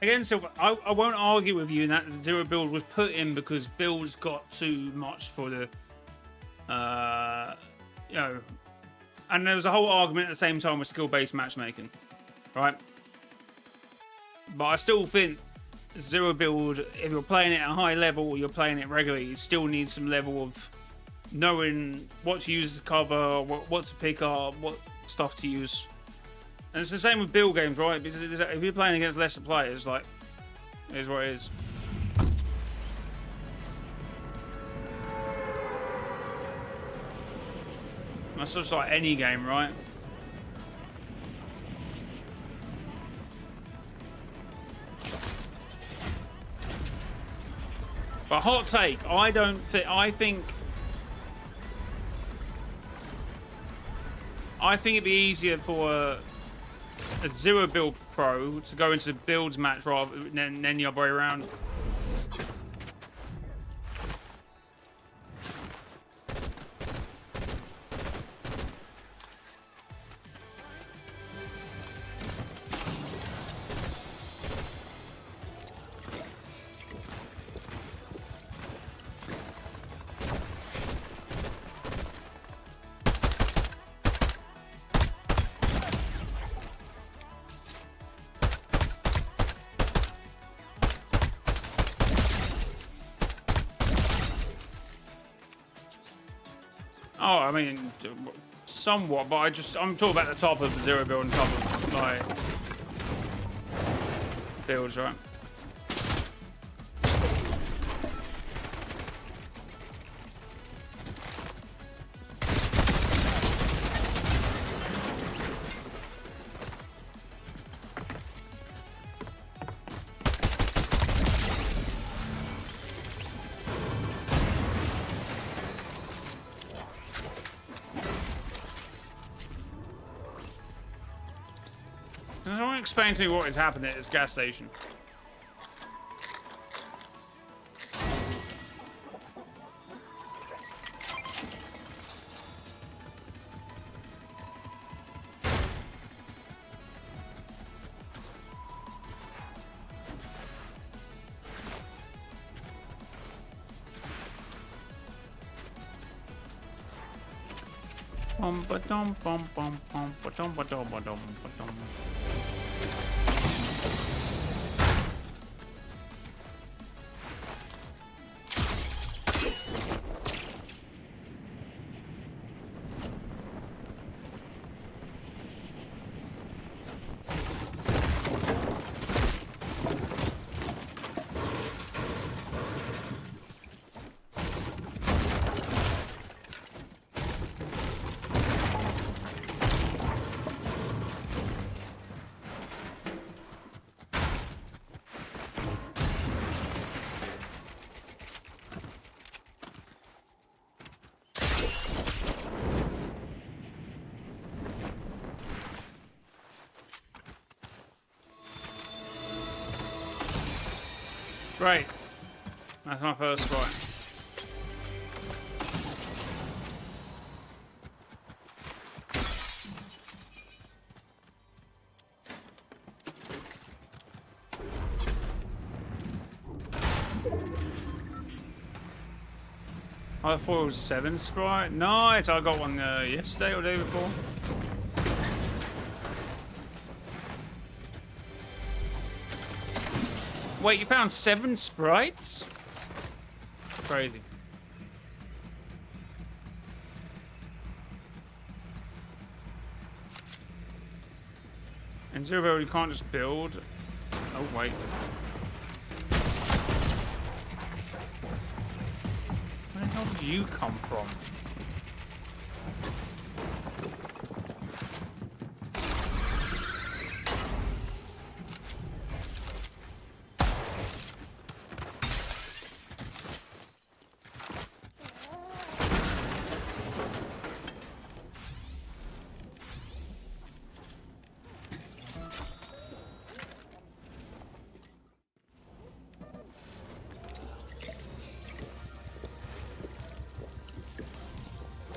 Again, so I won't argue with you in that the zero build was put in because builds got too much for the, and there was a whole argument at the same time with skill-based matchmaking, right? But I still think zero build, if you're playing it at a high level or you're playing it regularly, you still need some level of knowing what to use as cover, what to pick up, what stuff to use. And it's the same with build games, right? Because if you're playing against lesser players, like, it is what it is. That's just like any game, right? But hot take, I think it'd be easier for a zero build pro to go into builds match rather than the other way around. Oh, I mean, somewhat, but I'm talking about the top of the zero build and top of, like, builds, right? Someone explain to me what is happening at this gas station. Great. That's my first spot. I thought it was 7 sprite. Nice, I got one yesterday or the day before. Wait, you found 7 sprites? Crazy. In Zero Build, you can't just build. Oh, wait. Where the hell did you come from?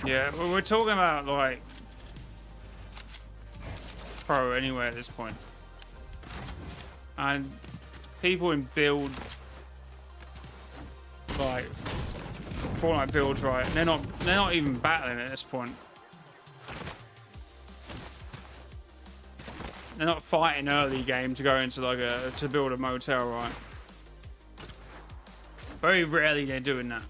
Yeah, well, we're talking about, like, pro anyway at this point. And people in build, like, Fortnite builds, right? They're not even battling at this point. They're not fighting early game to go into, like, to build a motel, right? Very rarely they're doing that.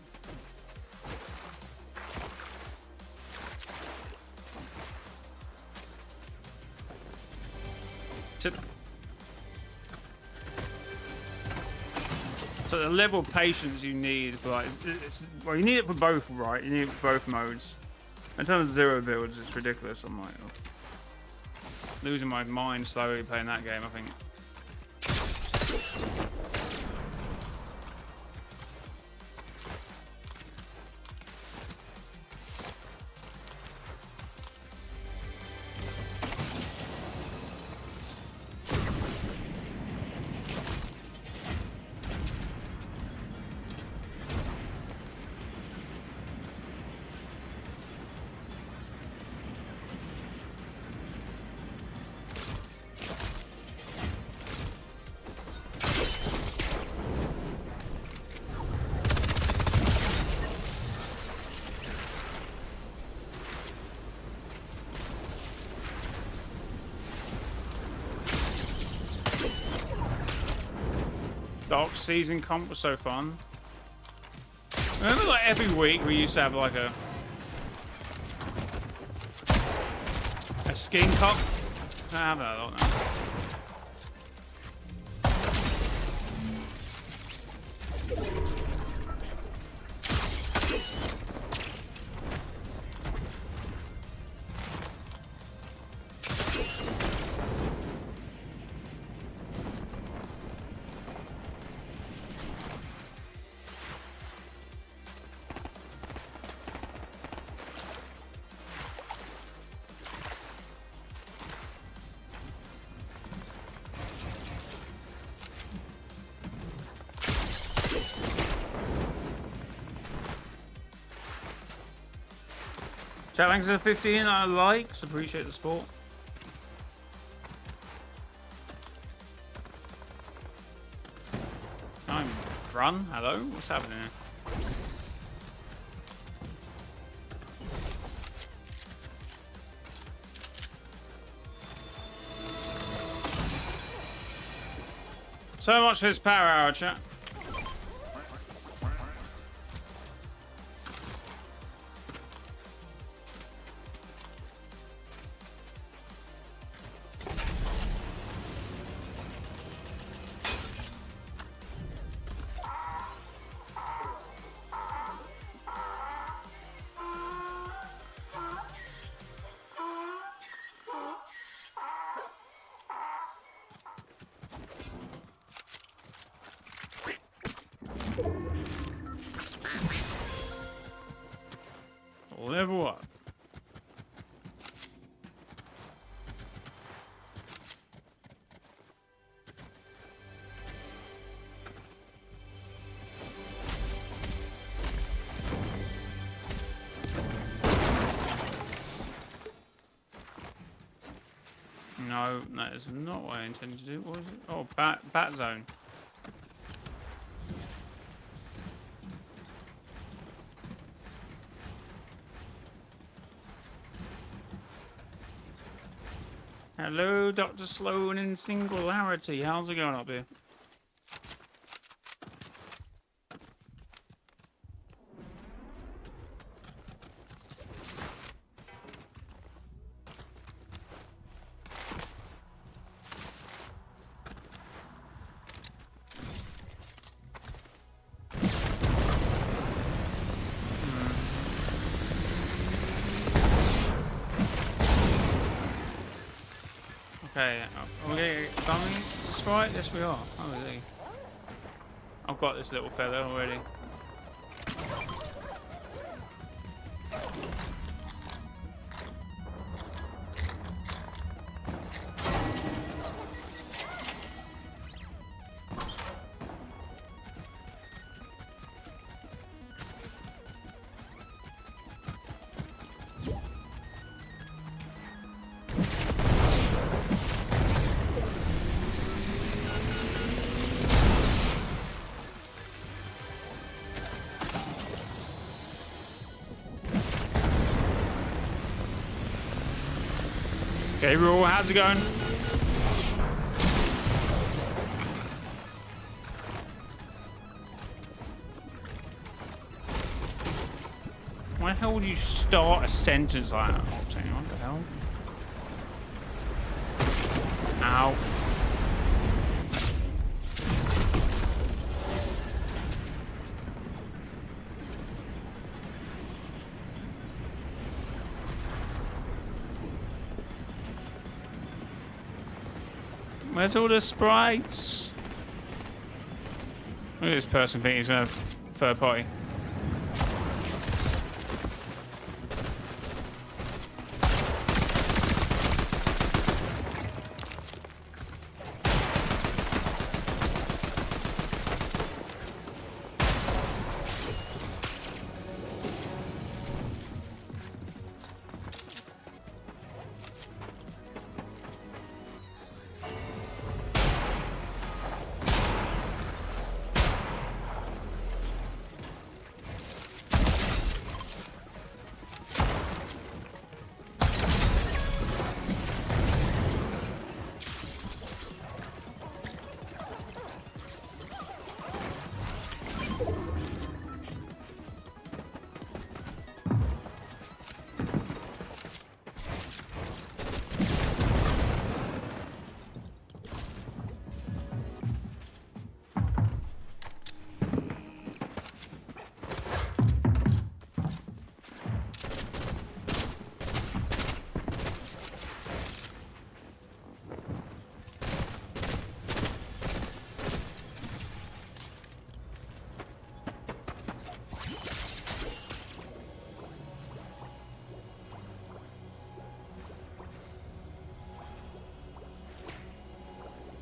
So the level of patience you need for like, well, you need it for both, right? You need it for both modes. In terms of zero builds, it's ridiculous. I'm like losing my mind slowly playing that game, I think. Dark Season comp was so fun. Remember, like every week we used to have like a skin comp. I have that a lot now. Chat, thanks for the 15 likes. Appreciate the support. I'm run. Hello. What's happening here? So much for this power hour, chat. Level up. No, that is not what I intended to do. What was it? Oh, bat zone. Hello, Dr. Sloan in Singularity. How's it going up here? Okay, are we gonna get dummy sprite? Yes, we are. Oh, really? I've got this little fella already. Okay, Raw, how's it going? hell would you start a sentence like that? HotTake, what the hell? Ow. Where's all the sprites? Look at this person thinking he's gonna have third party.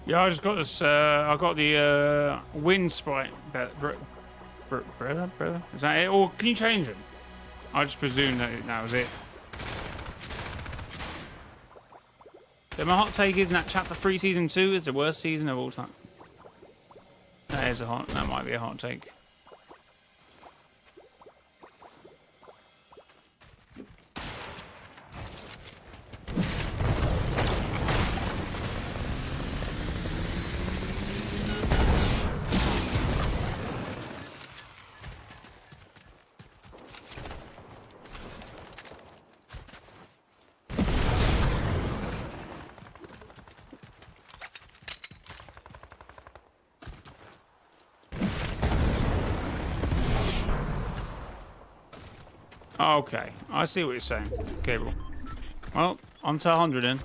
Yeah, I just got this. I got the wind sprite. Brother, is that it? Or can you change them? I just presumed that was it. So my hot take is that Chapter 3 Season 2 is the worst season of all time. That might be a hot take. Okay, I see what you're saying, Cable. Well, on to 100 then.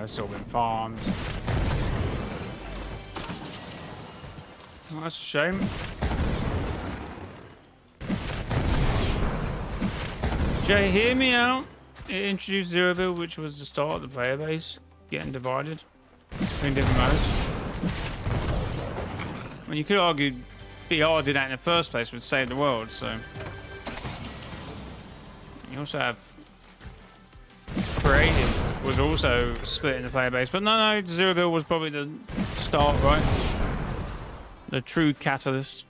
It's all been farmed. Well, that's a shame. Jay, hear me out. It introduced Zero Build, which was the start of the player base getting divided between different modes. I mean, you could argue BR did that in the first place, would save the world, so. You also have Creative was also split in the player base, but no, Zero Build was probably the start, right? The true catalyst.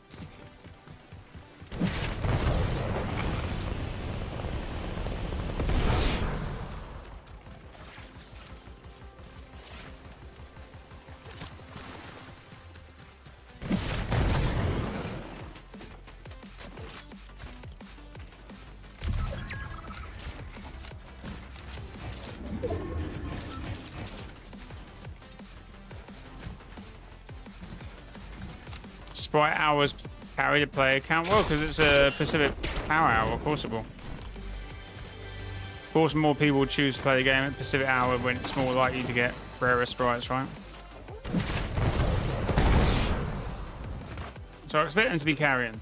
Sprite hours carry the player count well because it's a Pacific Power Hour. Of course it will. Of course, more people will choose to play the game at Pacific Hour when it's more likely to get rarer sprites, right? So I expect them to be carrying.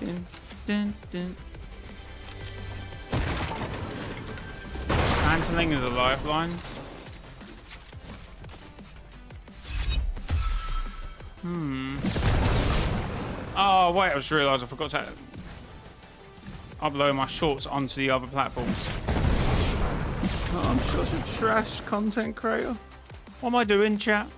Dun, dun, dun. Mantling is a lifeline. Oh, wait, I just realised I forgot to upload my shorts onto the other platforms. Oh, I'm such a trash content creator. What am I doing, chat?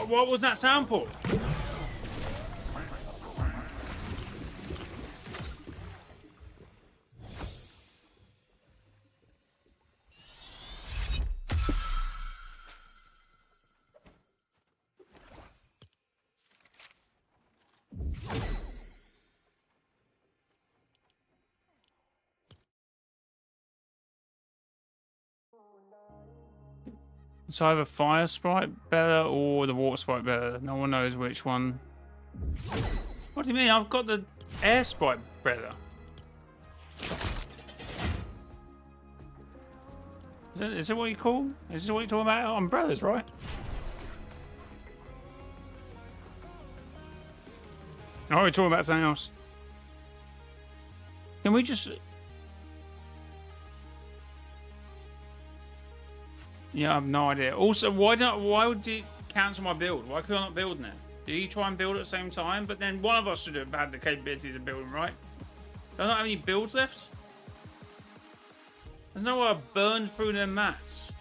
What was that sound for? It's either fire sprite better or the water sprite better. No one knows which one. What do you mean? I've got the air sprite better. Is it what you call? Is this what you're talking about? Umbrellas, right? Oh, we're talking about something else. Can we just... Yeah, I have no idea. Also, why would it cancel my build? Why could I not build in it? Did you try and build at the same time? But then one of us should have had the capabilities of building, right? Do I not have any builds left? There's no way I burned through their mats.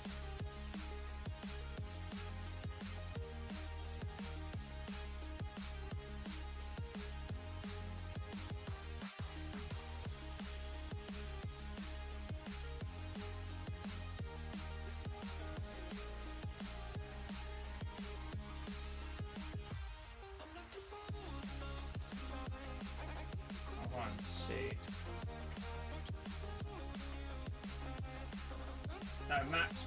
No, Max.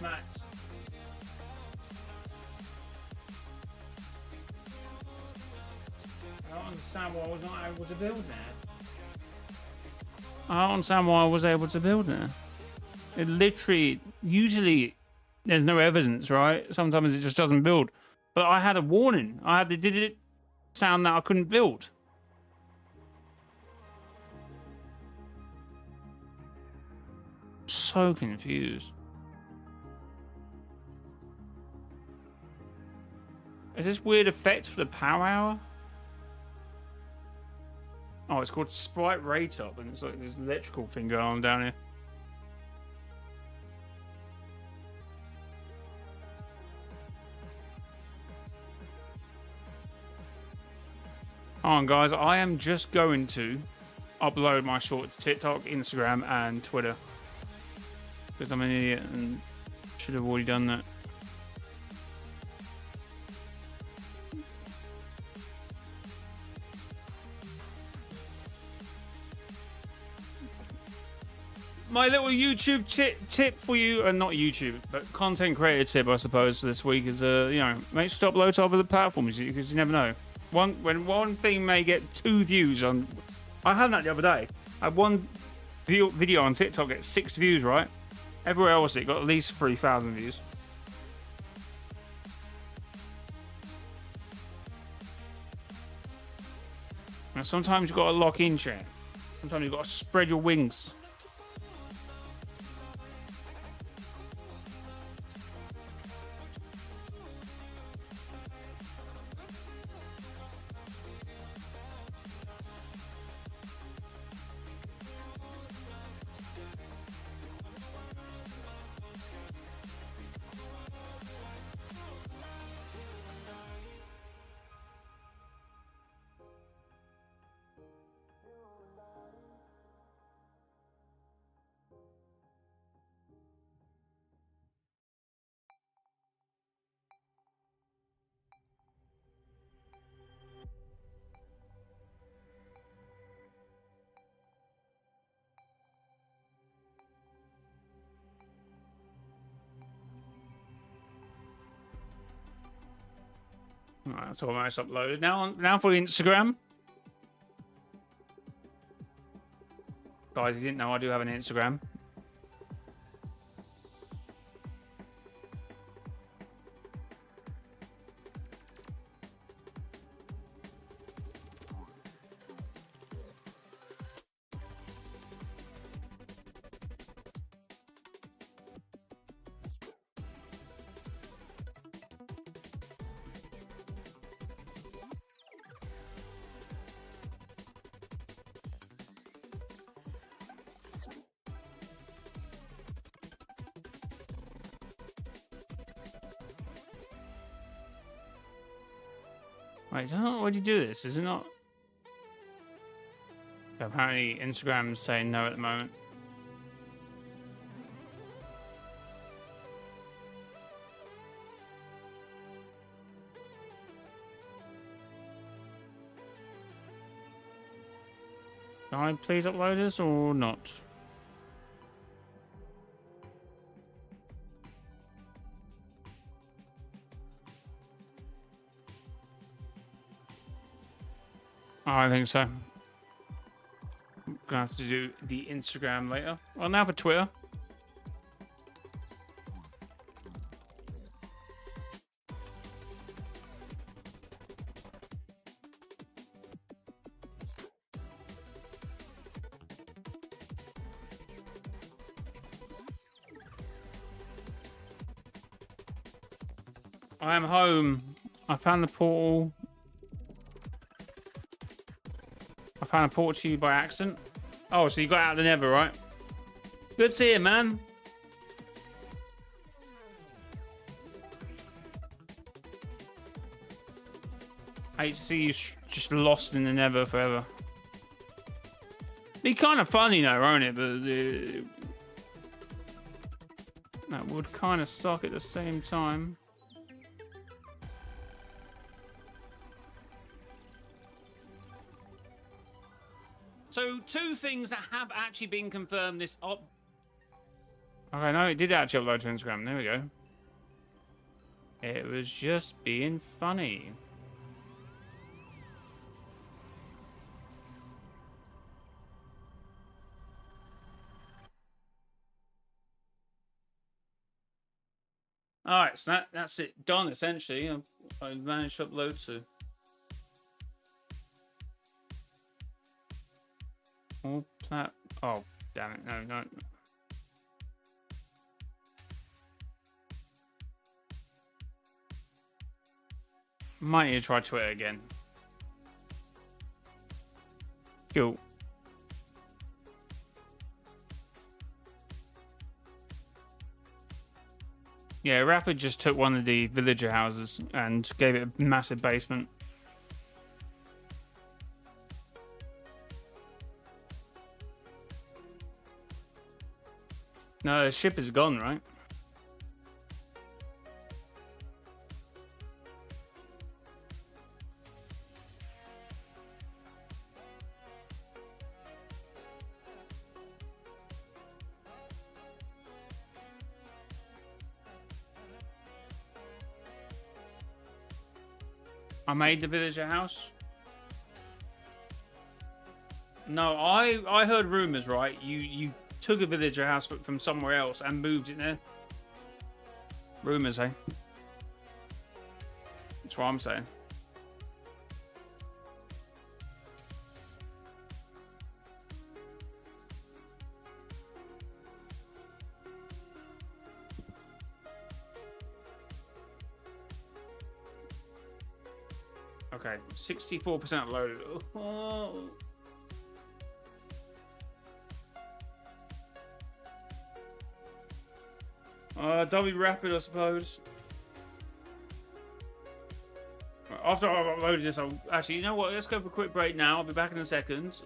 I don't understand why I was not able to build there. I don't understand why I was able to build there. It literally, usually, there's no evidence, right? Sometimes it just doesn't build. But I had a warning. Did it sound that I couldn't build? So confused. Is this weird effect for the power hour? Oh, it's called Sprite Rate Up, and it's like this electrical thing going on down here. Hold on, guys. I am just going to upload my short to TikTok, Instagram, and Twitter. Because I'm an idiot and should have already done that. My little YouTube tip for you, and not YouTube, but content creator tip, I suppose, for this week is, make sure to upload to other platforms because you never know. When one thing may get 2 views on, I had that the other day. I had one video on TikTok get 6 views, right? Everywhere else it got at least 3,000 views. Now sometimes you've got to lock in, chat. Sometimes you've got to spread your wings. Right, that's almost uploaded. Now for Instagram. Guys, you didn't know I do have an Instagram. Wait, why do you do this? Is it not? Apparently, Instagram's saying no at the moment. Can I please upload this or not? I think so. I'm gonna have to do the Instagram later. Well, now for Twitter. I am home. I found the portal. I found a portal to you by accident. Oh, so you got out of the Nether, right? Good to hear, man. I hate to see you just lost in the Nether forever. Be kind of funny though, won't it? But that would kind of suck at the same time. So, two things that have actually been confirmed this up. Okay, no, it did actually upload to Instagram. There we go. It was just being funny. Alright, so that's it done essentially. I've managed to upload to. Oh, damn it. No. Might need to try Twitter again. Cool. Yeah, Rapid just took one of the villager houses and gave it a massive basement. No, the ship is gone, right? I made the villager house. No, I heard rumors, right? You took a villager house from somewhere else and moved it there. Rumors, eh? That's what I'm saying. Okay, 64% loaded. Oh. W Rapid, I suppose. After I've uploaded this, I'll actually, you know what? Let's go for a quick break now. I'll be back in a second.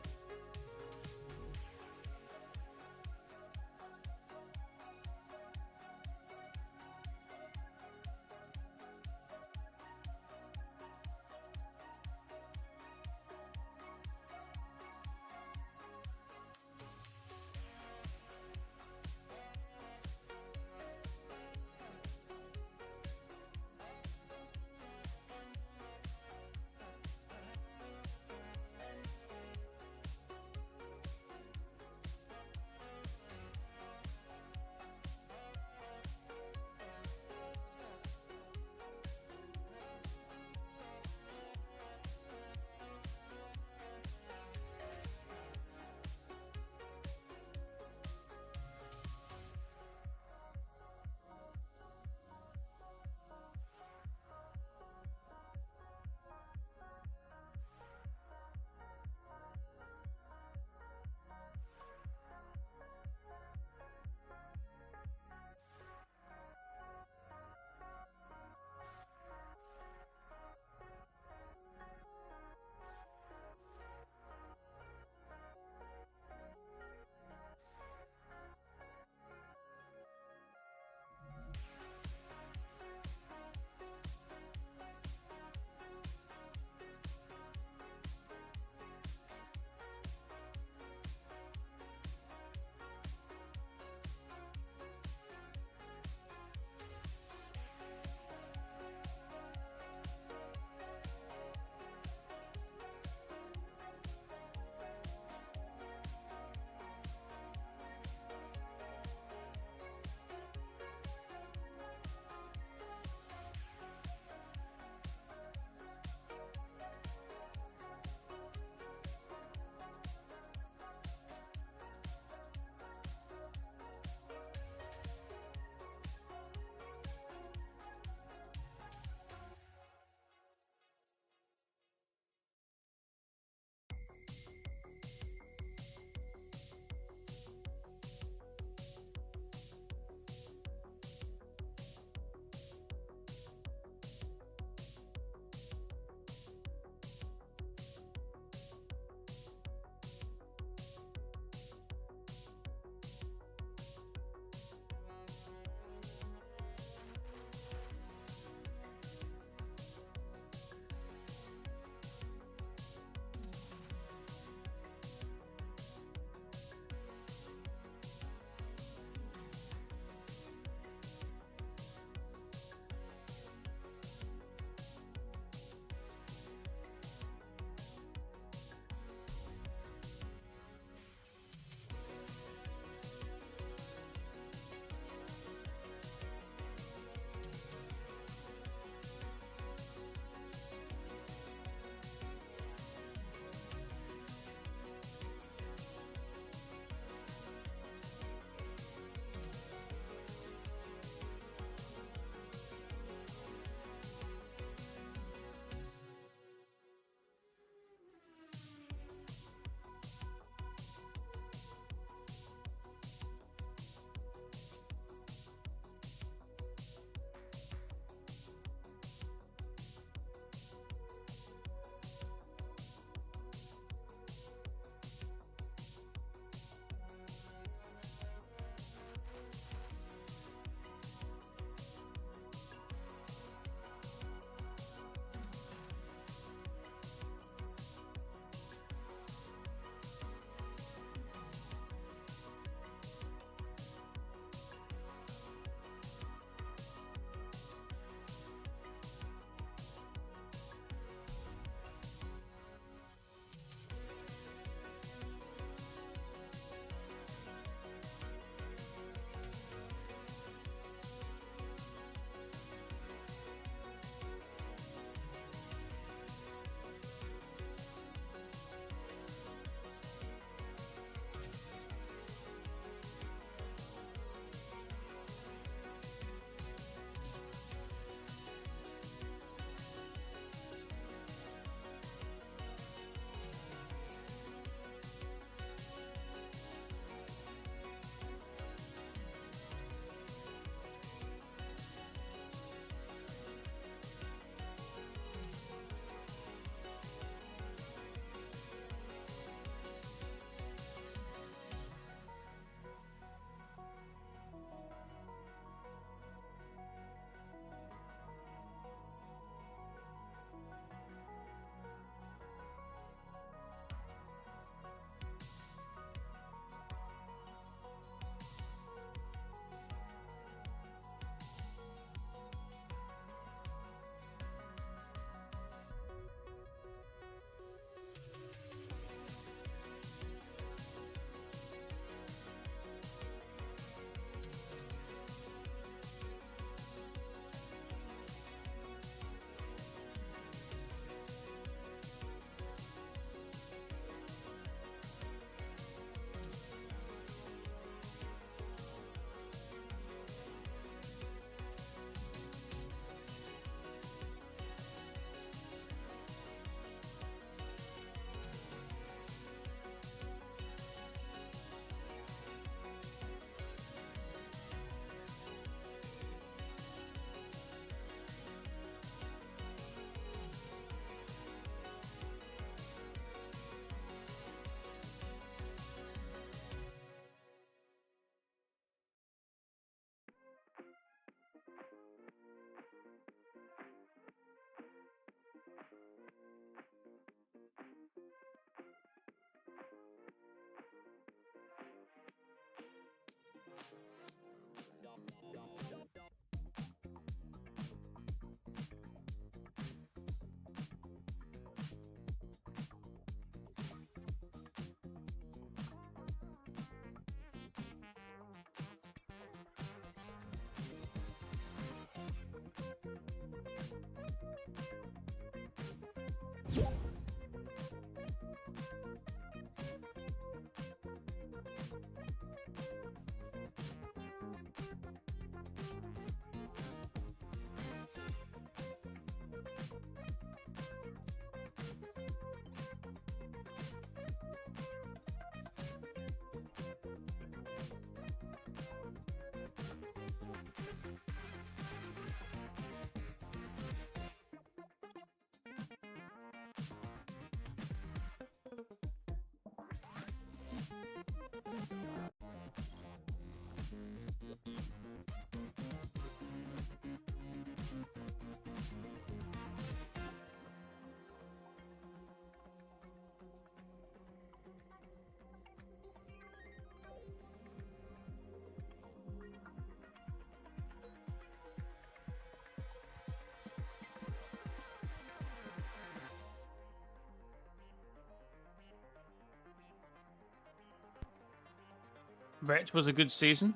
Wretch was a good season.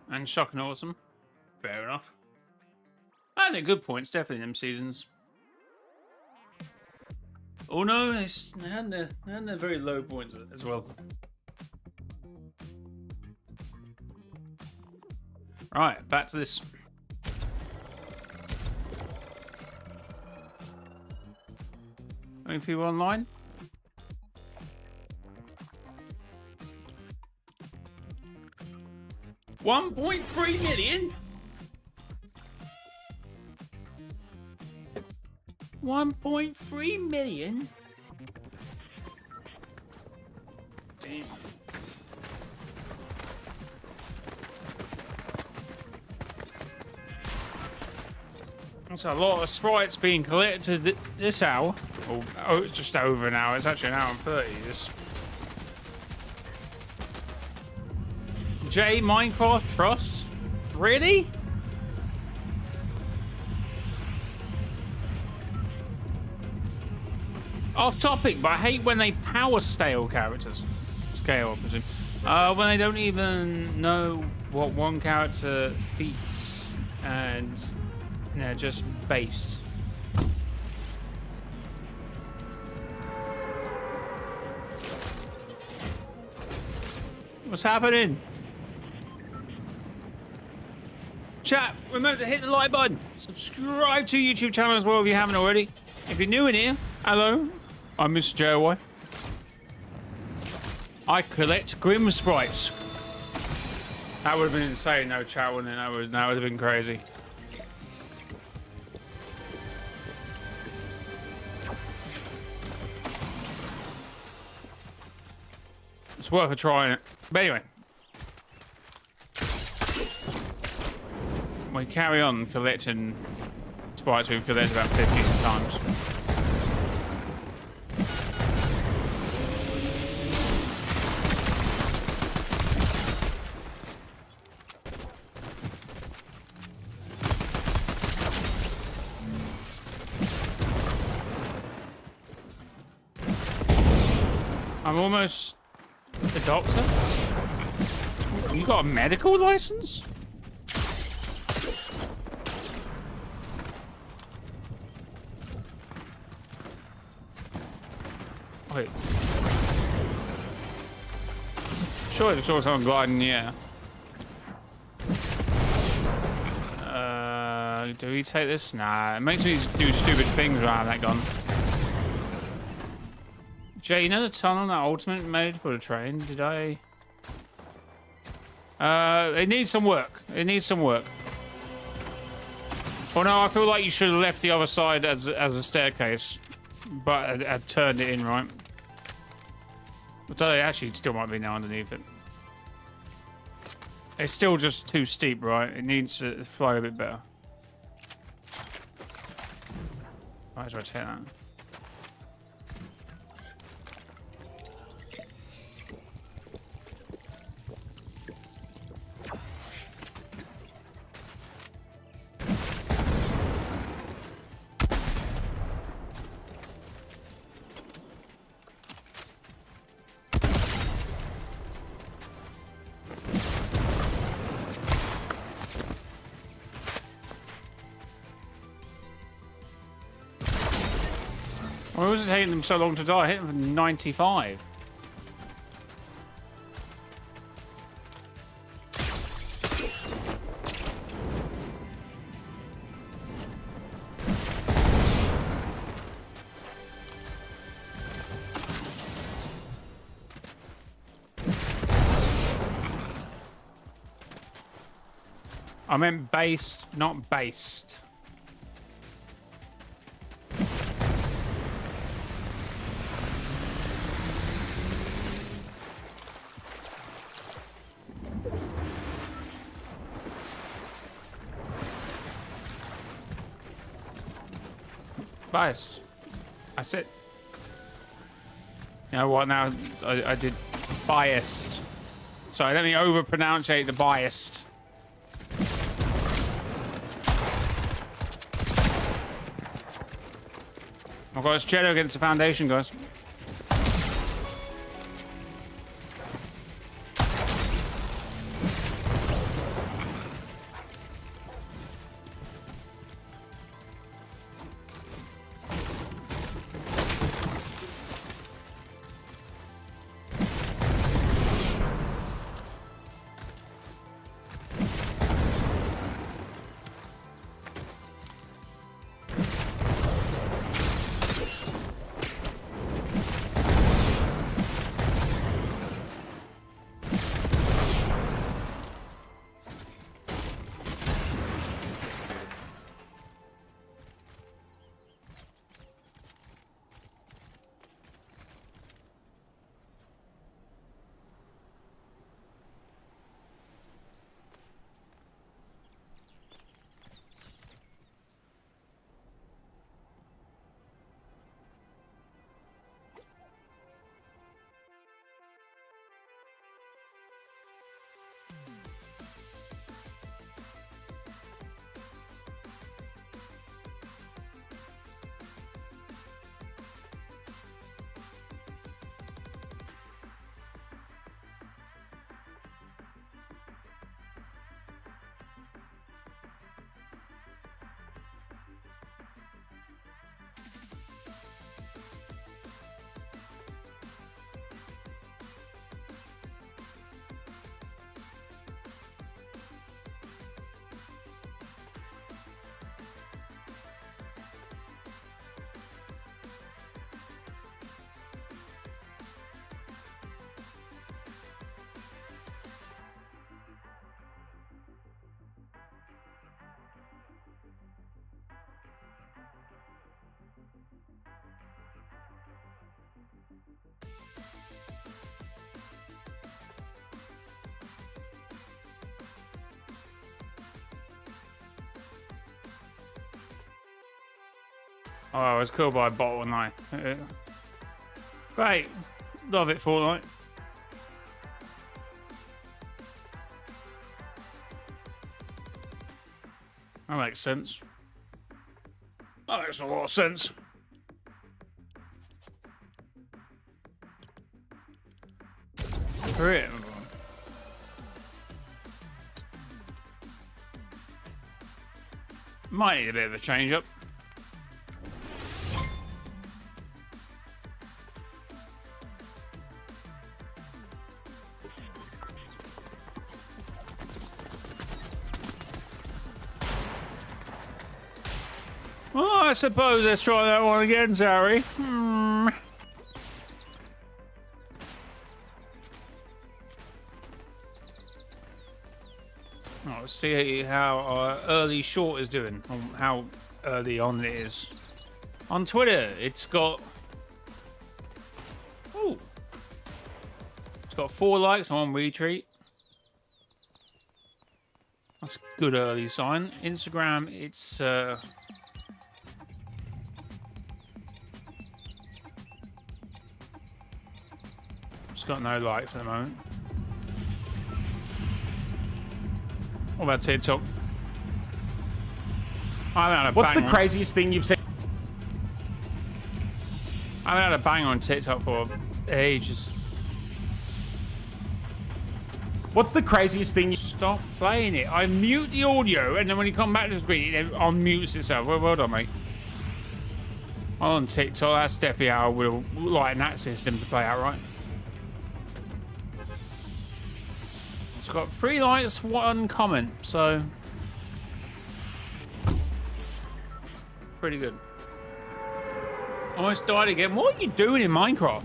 And Shock and Awesome. Fair enough. And they're good points, definitely, in them seasons. Oh no, they had their very low points as well. Right, back to this. How many people online? $1.3 million? 1.3 million? Damn. That's a lot of sprites being collected this hour. Oh, it's just over an hour. It's actually an hour and 30. This. J Minecraft Trust? Really? Off topic, but I hate when they power scale characters. Scale, I presume. When they don't even know what one character feats and they're just based. What's happening? Chat, remember to hit the like button. Subscribe to YouTube channel as well if you haven't already. If you're new in here, hello, I'm mrjayowhy. I collect Grim Sprites. That would have been insane, no chat, wouldn't it? That would have been crazy. It's worth a try, it. But anyway. We carry on collecting sprites we've collected about 15 times. I'm almost a doctor. You got a medical license? Wait. Sure, I saw someone gliding in the air. Do we take this? Nah, it makes me do stupid things around that gun. Jay, you know the tunnel that Ultimate made for the train? Did I? It needs some work. It needs some work. Oh no, I feel like you should have left the other side as a staircase. But I turned it in, right? But actually, it still might be now underneath it. It's still just too steep, right? It needs to flow a bit better. Might as well take that. Why was it taking them so long to die? I hit them for 95. I meant based, not based. Biased. I said. You know what? Now I did biased. Sorry, let me overpronounce the biased. Oh god, it's Jeddo against the Foundation, guys. Oh, I was killed by a bot one night. Great. Love it, Fortnite. That makes sense. That makes a lot of sense. For it. Might need a bit of a change up. Well, I suppose let's try that one again, Zari. Oh, let's see how our early short is doing, how early on it is. On Twitter, it's got... Oh! It's got 4 likes and 1 retweet. That's a good early sign. Instagram, it's... It's got no likes at the moment. What about TikTok? I haven't had a What's bang the craziest thing you've seen? I haven't had a bang on TikTok for ages. What's the craziest thing? Stop playing it. I mute the audio, and then when you come back to the screen, it unmutes itself. Well done, mate. On TikTok, that's definitely how I would lighten that system to play out, right? It's got 3 likes, 1 comment, so pretty good. Almost died again. What are you doing in Minecraft?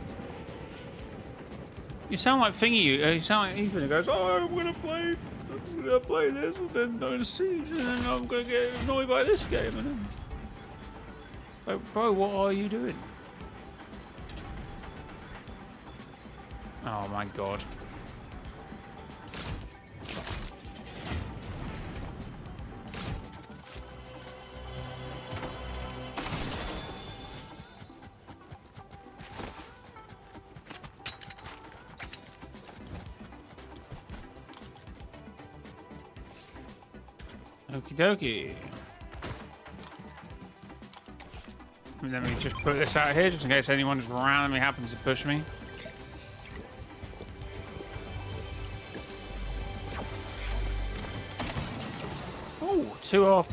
You sound like Thingy. You sound like Ethan who goes, "Oh, I'm gonna play this, and then go to Siege, and then I'm gonna get annoyed by this game." And then, like, bro, what are you doing? Oh my god. Okie dokie. Let me just put this out here just in case anyone just randomly happens to push me. Oh, 2 R+.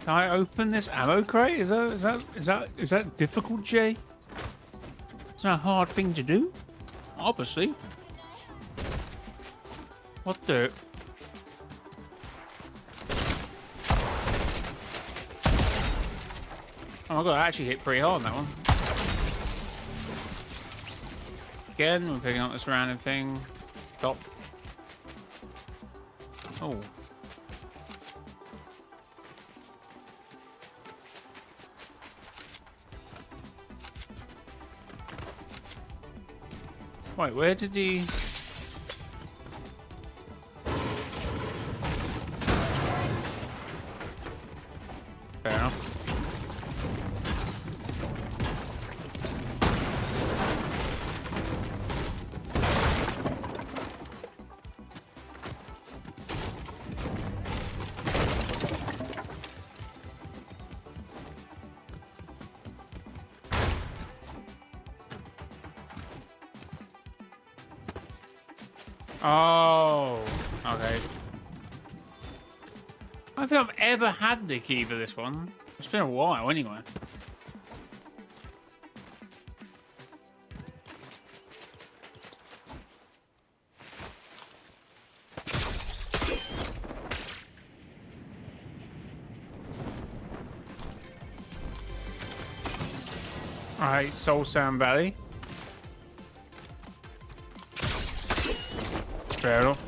Can I open this ammo crate? Is that difficult, Jay? It's not a hard thing to do, obviously. What the? Oh my god, I actually hit pretty hard on that one. Again, we're picking up this random thing. Stop. Oh. Wait, where did he... Fair enough. Oh, okay. I don't think I've ever had the key for this one. It's been a while, anyway. Alright, Soul Sand Valley. Fair enough.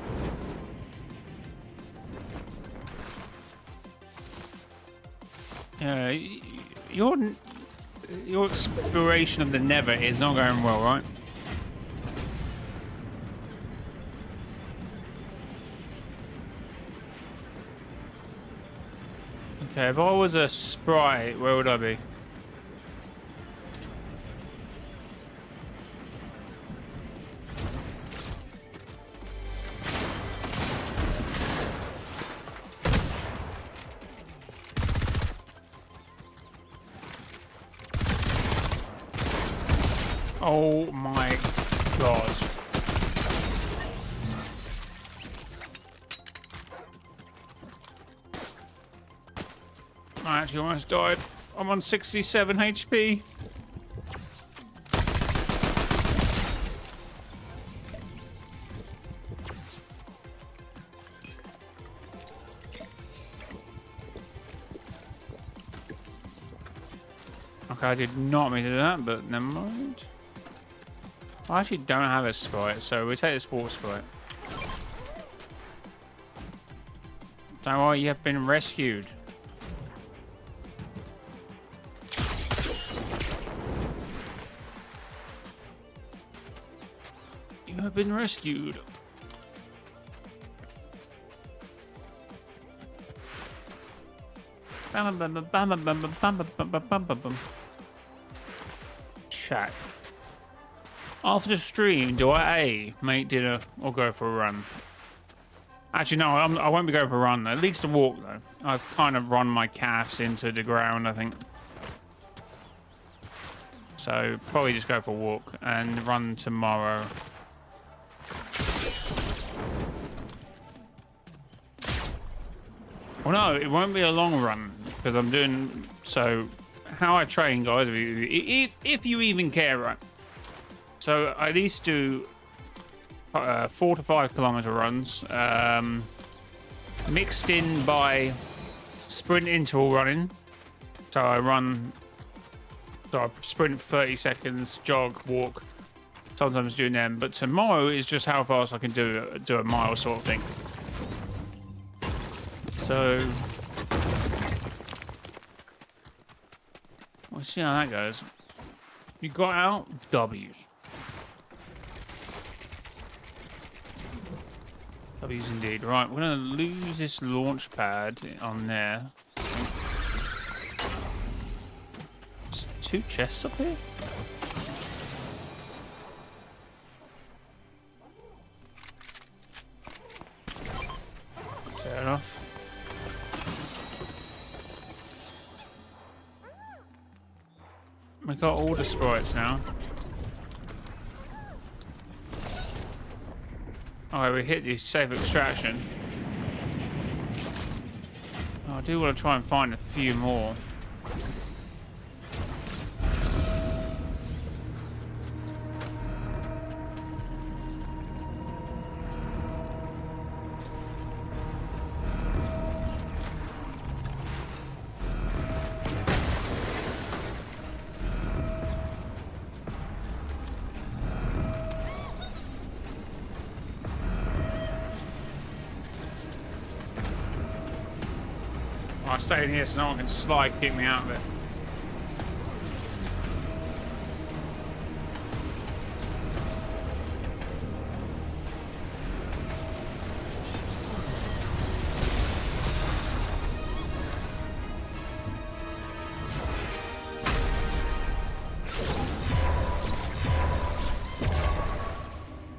Yeah, your exploration of the Nether is not going well, right? Okay, if I was a sprite, where would I be? Oh my god. I actually almost died. I'm on 67 HP. Okay, I did not mean to do that, but never mind. I actually don't have a sprite, so we take the sports sprite. Don't worry, you have been rescued. You have been rescued. Chat. After the stream, do I A, make dinner, or go for a run? Actually, no, I won't be going for a run. At least a walk, though. I've kind of run my calves into the ground, I think. So, probably just go for a walk and run tomorrow. Well, no, it won't be a long run because I'm doing... So, how I train, guys, if you even care, right? So, I at least do 4 to 5 kilometer runs, mixed in by sprint interval running. So, I sprint 30 seconds, jog, walk, sometimes doing them. But tomorrow is just how fast I can do a mile sort of thing. So, we'll see how that goes. You got out, W's. W's indeed. Right, we're going to lose this launch pad on there. There's 2 chests up here? Fair enough. We got all the sprites now. Alright, we hit the safe extraction. Oh, I do want to try and find a few more. I stay in here so no one can slide kick me out of it.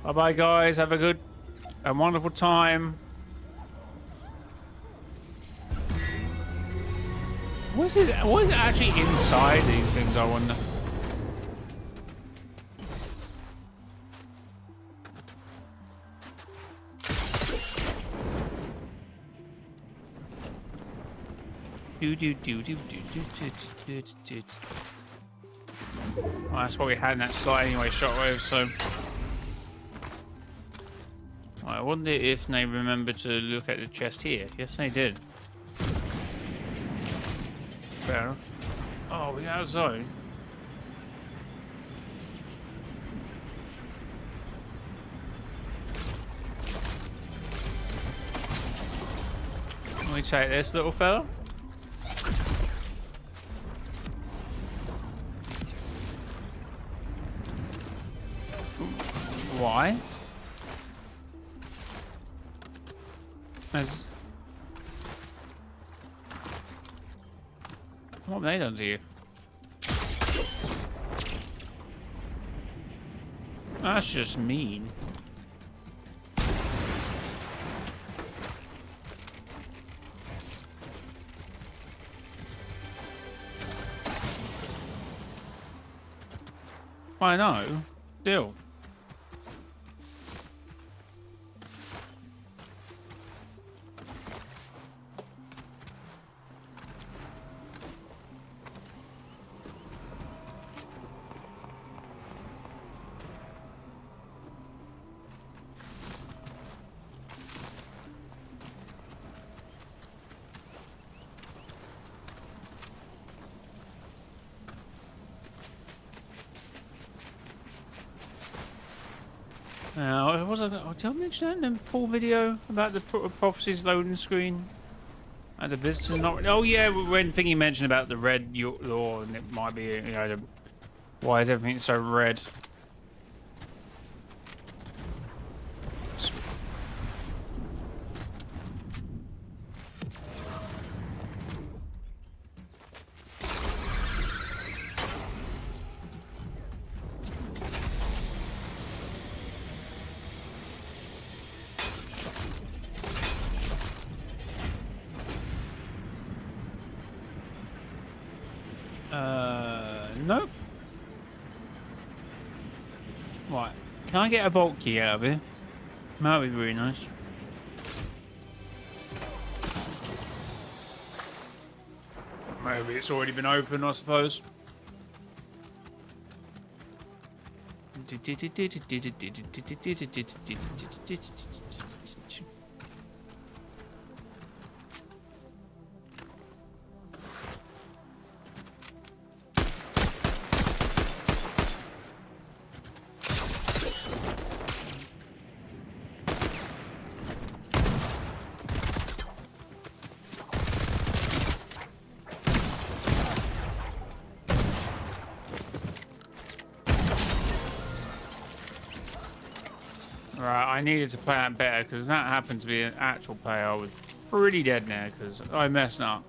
Bye bye guys, have a good and wonderful time. What is it actually inside these things, I wonder? Well, that's what we had in that slot anyway, shockwave, so... I wonder if they remember to look at the chest here. Yes, they did. Fair enough. Oh, we got a zone. me take this little fella. Why? What have they done to you? That's just mean. I know. Still. Did I mention that in the full video about the prophecies loading screen? And the visitors not. Oh yeah, when Thingy mentioned about the red law, and it might be, you know, why is everything so red? Nope. Right. Can I get a vault key out of here? That would be really nice. Maybe it's already been opened, I suppose. Right, I needed to play that better because that happened to be an actual player. I was pretty dead now because I messed up.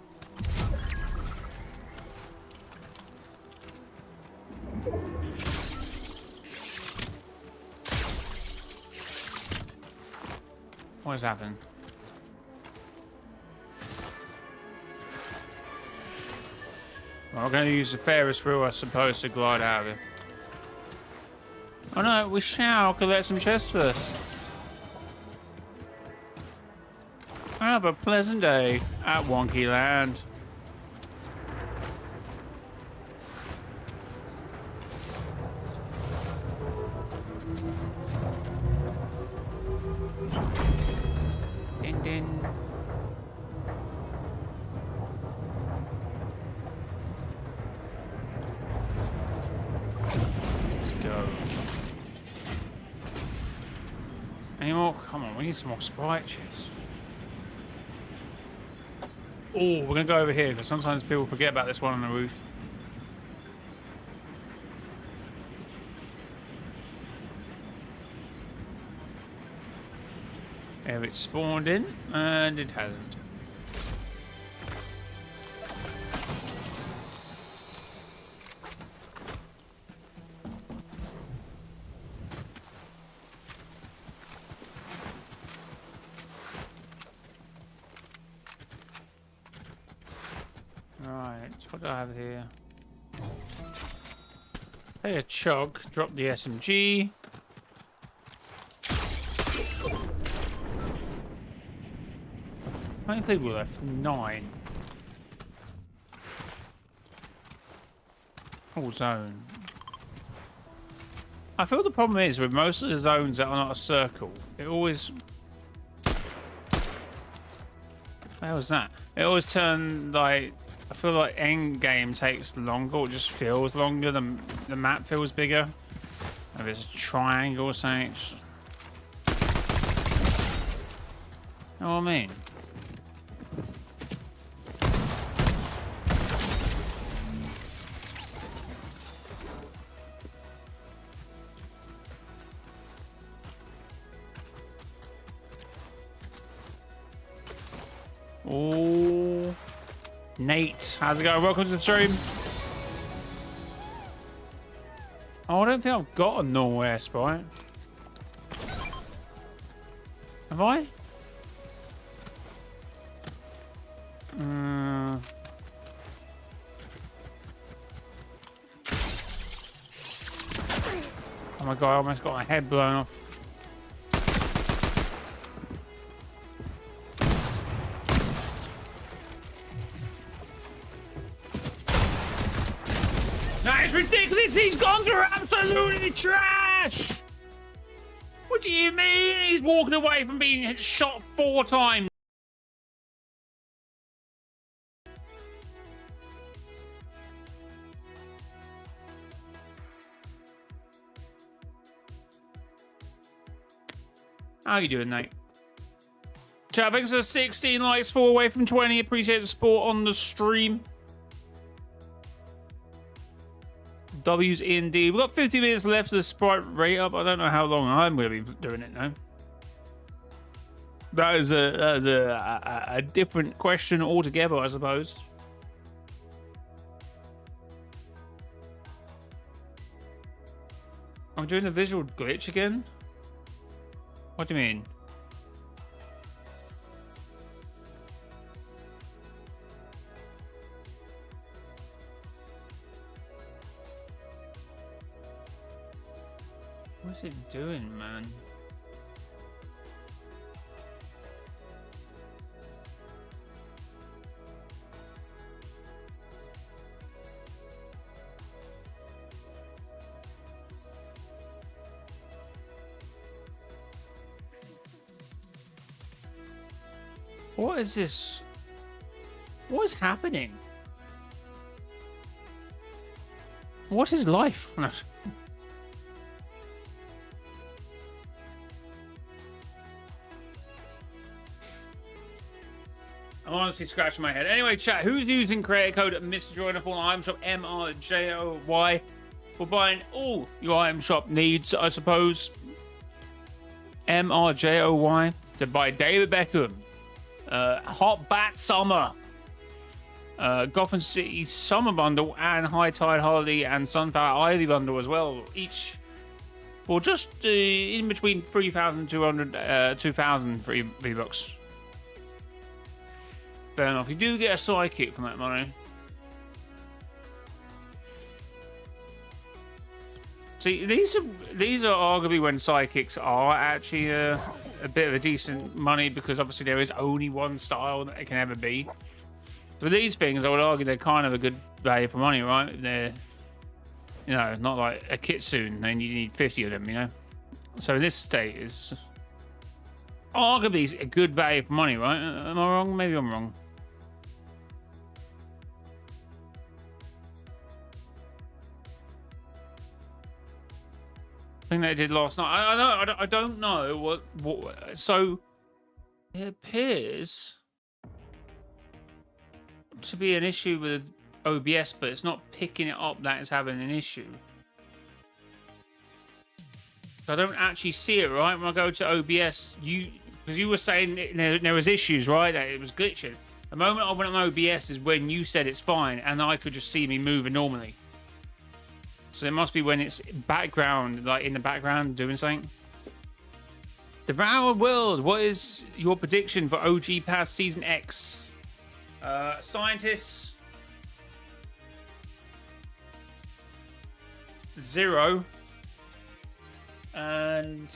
What has happened? Well, I'm going to use the Ferris wheel, I suppose, to glide out of it. Oh no, we shall collect some chests first. Have a pleasant day at Wonky Land. Din din. Let's go. Any more? Come on, we need some more sprite chests. Oh, we're gonna go over here because sometimes people forget about this one on the roof. Have it spawned in, and it hasn't. Right, what do I have here? Hey, a chug. Drop the SMG. How many people left? 9. Oh, zone. I feel the problem is with most of the zones that are not a circle, it always... How was that? It always turns like... I feel like end game takes longer, or just feels longer, the map feels bigger. If it's a triangle or something. Just... You know what I mean? Oh, Nate, how's it going? Welcome to the stream. Oh, I don't think I've got a normal air sprite. Have I? Oh my god, I almost got my head blown off. That is ridiculous! He's gone through absolutely trash! What do you mean he's walking away from being shot 4 times? How you doing, Nate? Chat, thanks for 16 likes, 4 away from 20. Appreciate the support on the stream. W's in D. We've got 50 minutes left of the sprite rate up. I don't know how long I'm going to be doing it now. That is a different question altogether, I suppose. I'm doing a visual glitch again? What do you mean? What's it doing, man? What is this? What is happening? What is life? I'm honestly scratching my head. Anyway, chat, who's using creator code mrjayowhy for item shop mrjayowhy for buying all your item shop needs, I suppose? mrjayowhy to buy David Beckham, Hot Bat Summer, Gotham City Summer Bundle, and High Tide Holiday and Sunflower Ivy Bundle as well, each for just in between 3,200 2,000 V-Bucks. Fair enough. You do get a sidekick from that money. See, these are arguably when sidekicks are actually a bit of a decent money, because obviously there is only one style that it can ever be. But these things, I would argue, they're kind of a good value for money, right? They're, you know, not like a kitsune and you need 50 of them, you know. So in this state is arguably a good value for money, right? Am I wrong? Maybe I'm wrong. Thing they did last night. I don't know what. So it appears to be an issue with OBS, but it's not picking it up that it's having an issue. So I don't actually see it, right? When I go to OBS, because you were saying there was issues, right? That it was glitching. The moment I went on OBS is when you said it's fine, and I could just see me moving normally. So it must be when it's background, like in the background doing something. Devour World, what is your prediction for OG Pass Season X? Scientists 0. And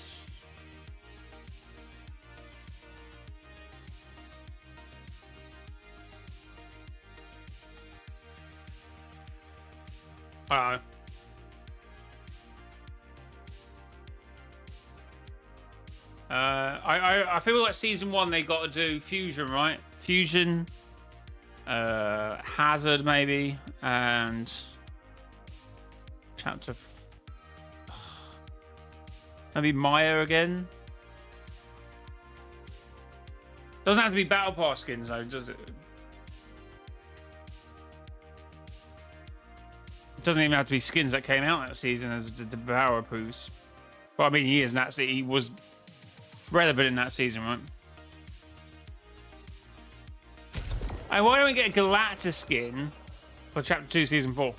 I don't know. I feel like season 1 they got to do fusion, right? Fusion, hazard maybe, and chapter maybe Maya again. Doesn't have to be battle pass skins though, does it? It doesn't even have to be skins that came out that season, as the Devourer proves. But I mean, he is, and that's he was relevant in that season, right? Hey, why don't we get a Galactus skin for Chapter 2, Season 4?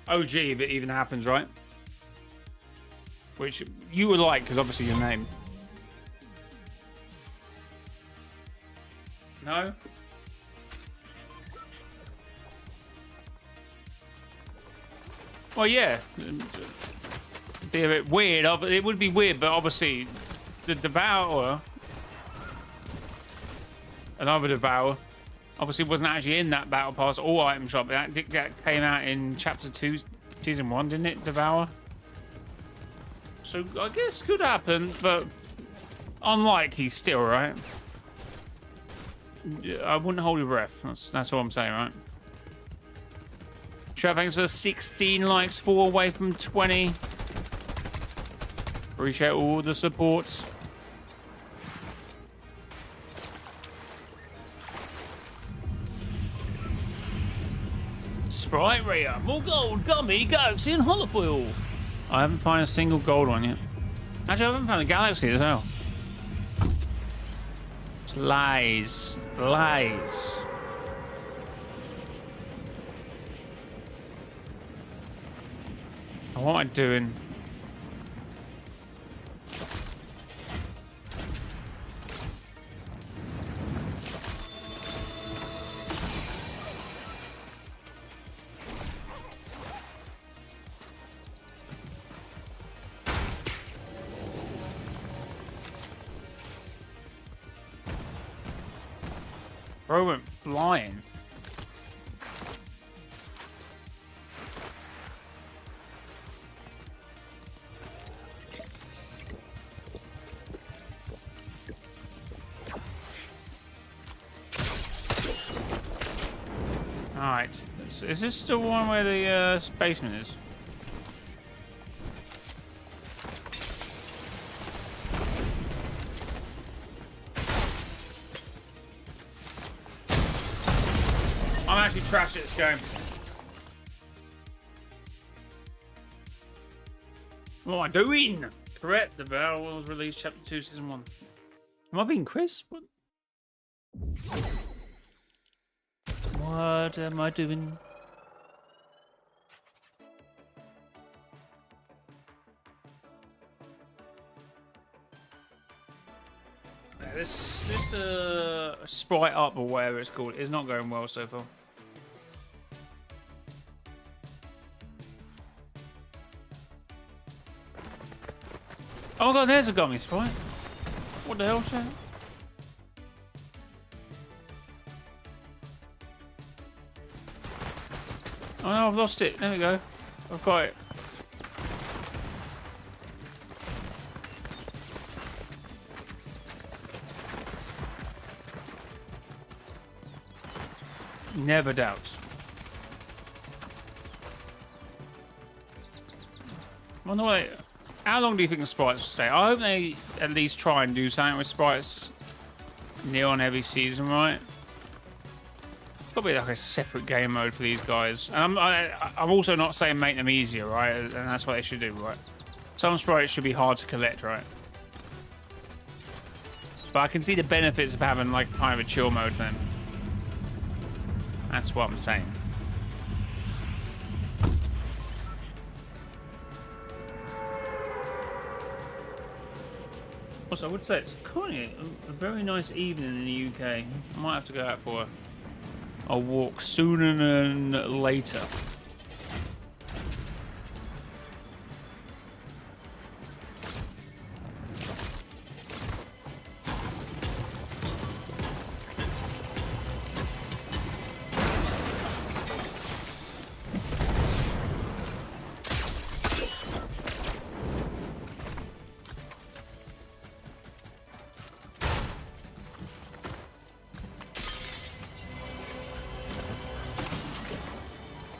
OG, if it even happens, right? Which you would like, because obviously your name. No? Well, yeah. It'd be a bit weird. It would be weird, but obviously the Devourer, another Devourer, obviously wasn't actually in that Battle Pass or item shop. That came out in Chapter 2, Season 1, didn't it, Devourer? So I guess could happen, but unlikely still, right? I wouldn't hold your breath. That's all I'm saying, right? Shout thanks for 16 likes, 4 away from 20. Appreciate all the support. Sprite Rare, more gold, gummy, galaxy, and holofoil. I haven't found a single gold one yet. Actually, I haven't found a galaxy as well. It's lies. Lies. What am I doing? Bro went flying. Alright. Is this the one where the basement is? I'm actually trash at this game. What am I doing? Correct. The Battle was released Chapter 2, Season 1. Am I being Chris? What am I doing? Yeah, this sprite up or whatever it's called is not going well so far. Oh my god, there's a gummy sprite. What the hell, chat? Oh no, I've lost it. There we go. I've got it. Never doubt. Well, no, wait. How long do you think the sprites will stay? I hope they at least try and do something with sprites near on every season, right? Probably like a separate game mode for these guys. And I'm also not saying make them easier, right? And that's what they should do, right? Some sprites should be hard to collect, right? But I can see the benefits of having like kind of a chill mode for them. That's what I'm saying. Also, I would say it's kind of a very nice evening in the UK. I might have to go out for a walk sooner than later.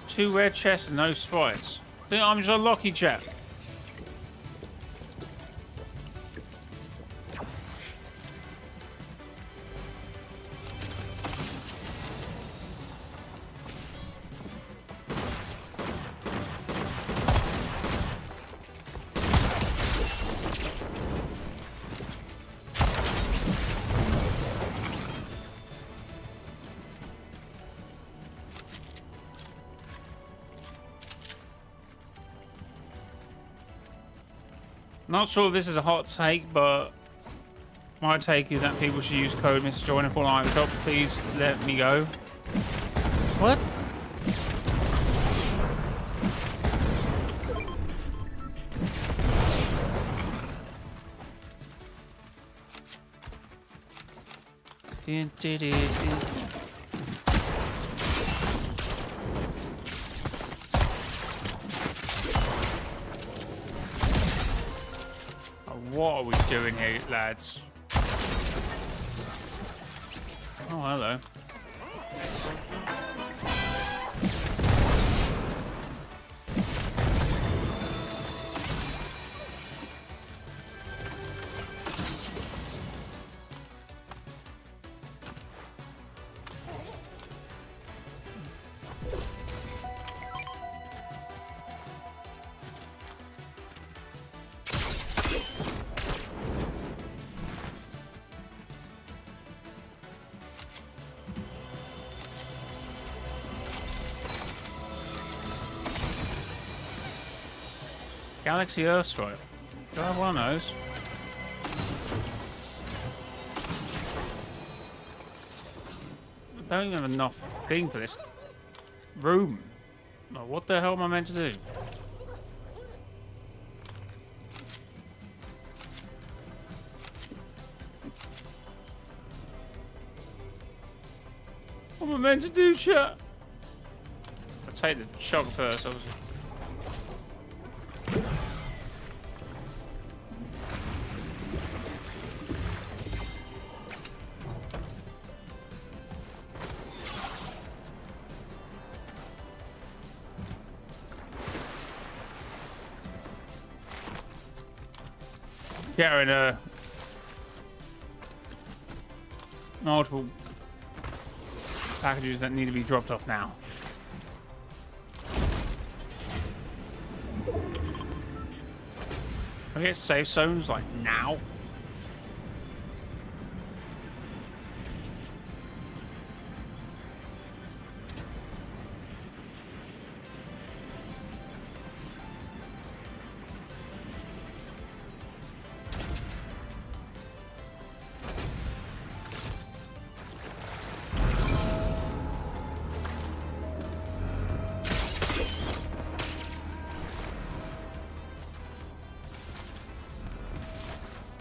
Two red chests and no sprites. I think I'm just a lucky chap. Not sure if this is a hot take, but my take is that people should use code mrjayowhy in Fortnite shop. Please let me go. What? What are we doing here, lads? Oh, hello. Galaxy Earth Strike. Do I have one of those? I don't even have enough thing for this room. Oh, what the hell am I meant to do? What am I meant to do, chat? I'll take the shock first, obviously. Carrying multiple packages that need to be dropped off now. Can I get safe zones like now?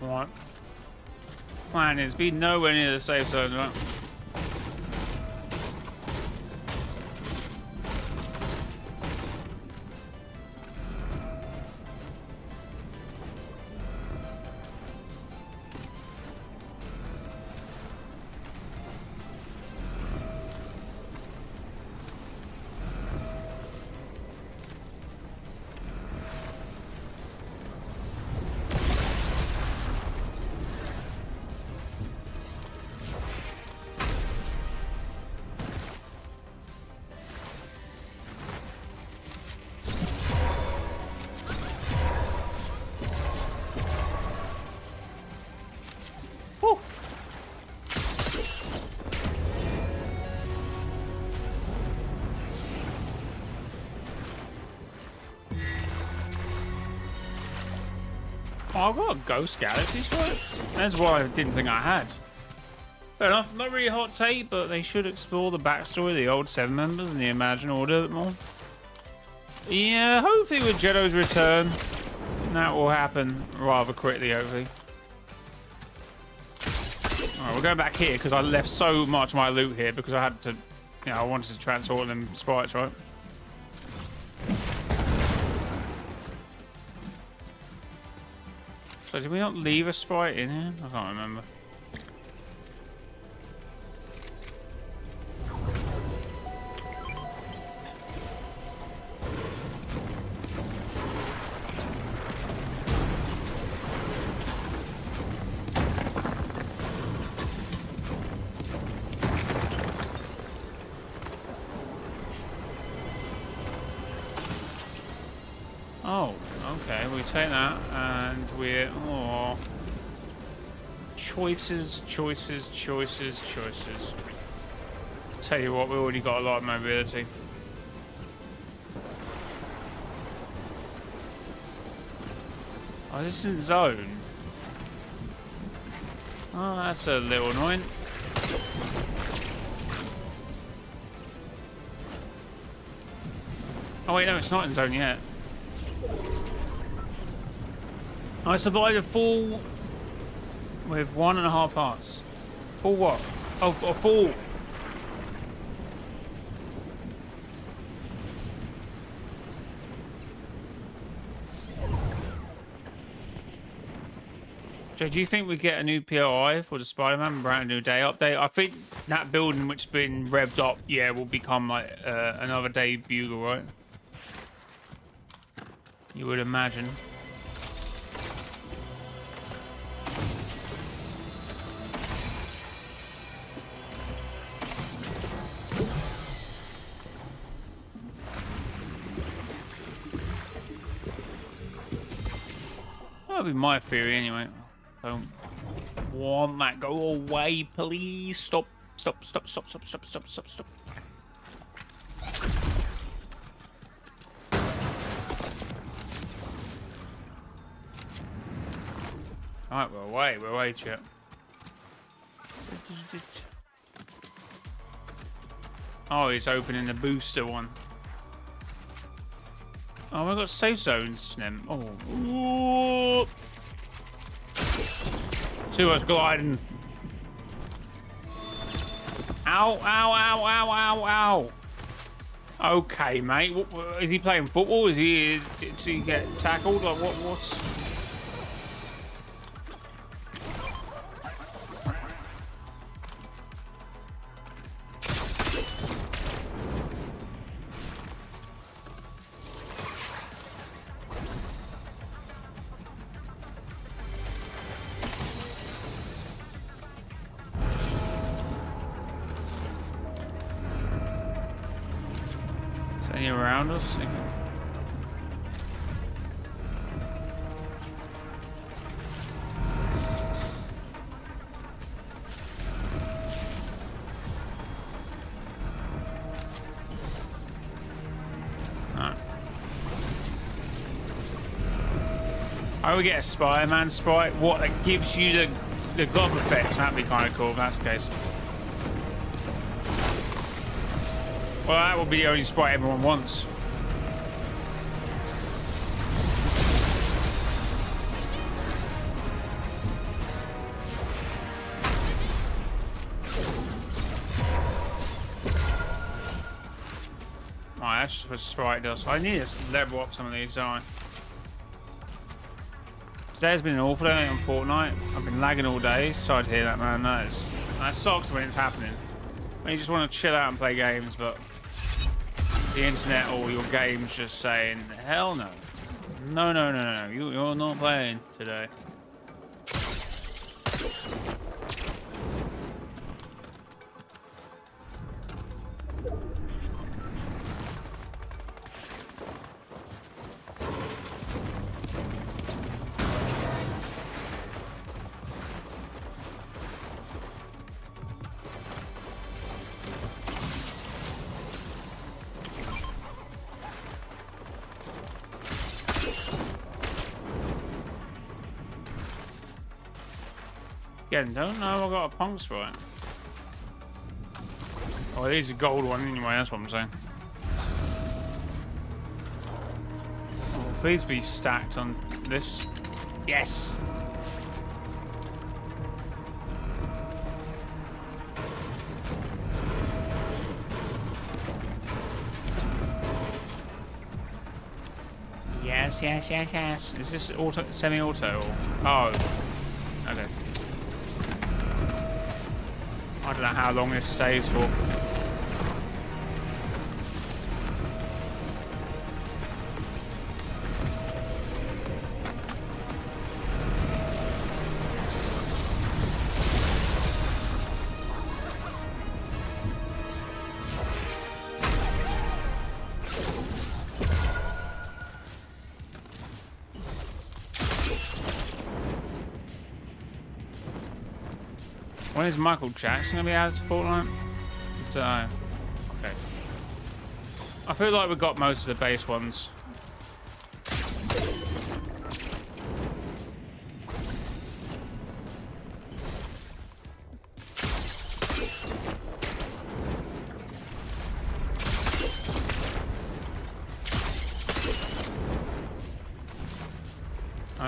Right. Plan is be nowhere near the safe zone, right? Oh, I've got a Ghost Galaxy Strike? That's what I didn't think I had. Fair enough, not really a hot take, but they should explore the backstory of the old 7 members and the Imagine Order a bit more. Yeah, hopefully with Jeddo's return, that will happen rather quickly, hopefully. Alright, we're going back here because I left so much of my loot here because I had to, you know, I wanted to transport them sprites, right? So did we not leave a sprite in here? I can't remember. Oh, okay, we take that and we're... Oh. Choices. Tell you what, we already got a lot of mobility. Oh, this isn't zone. Oh, that's a little annoying. Oh wait, no, it's not in zone yet. I survived a full with 1.5 hearts. Full what? Oh, a full. Jay, do you think we get a new POI for the Spider-Man brand new day update? I think that building which has been revved up, yeah, will become like another day bugle, right? You would imagine. That'll be my theory anyway. Don't want that. Go away, please. Stop. Stop, stop, stop, stop, stop, stop, stop, stop. Alright, we're away, chat. Oh, he's opening the booster one. Oh, we've got safe zones, Snem. Oh. Ooh. Too much gliding. Ow, ow, ow, ow, ow, ow. Okay, mate. Is he playing football? Did he get tackled? Like, what's... Any around us? Okay. No. I would get a Spider-Man sprite. What, that gives you the glove effects? That'd be kind of cool if that's the case. Well, that will be the only sprite everyone wants. Right, that's just what sprite does. I need to level up some of these, don't I? Today's been an awful day on Fortnite. I've been lagging all day. Sorry to hear that, man. That sucks when it's happening. When you just want to chill out and play games, but the internet or your game's just saying, hell no. No, no, no, no. You're not playing today. Again, don't know I've got a punk sprite. Oh, it is a gold one anyway, that's what I'm saying. Oh, please be stacked on this. Yes! Yes, yes, yes, yes. Is this auto, semi-auto or? Oh. Okay. I don't know how long this stays for. When is Michael Jackson going to be added to Fortnite? Okay. I feel like we got most of the base ones.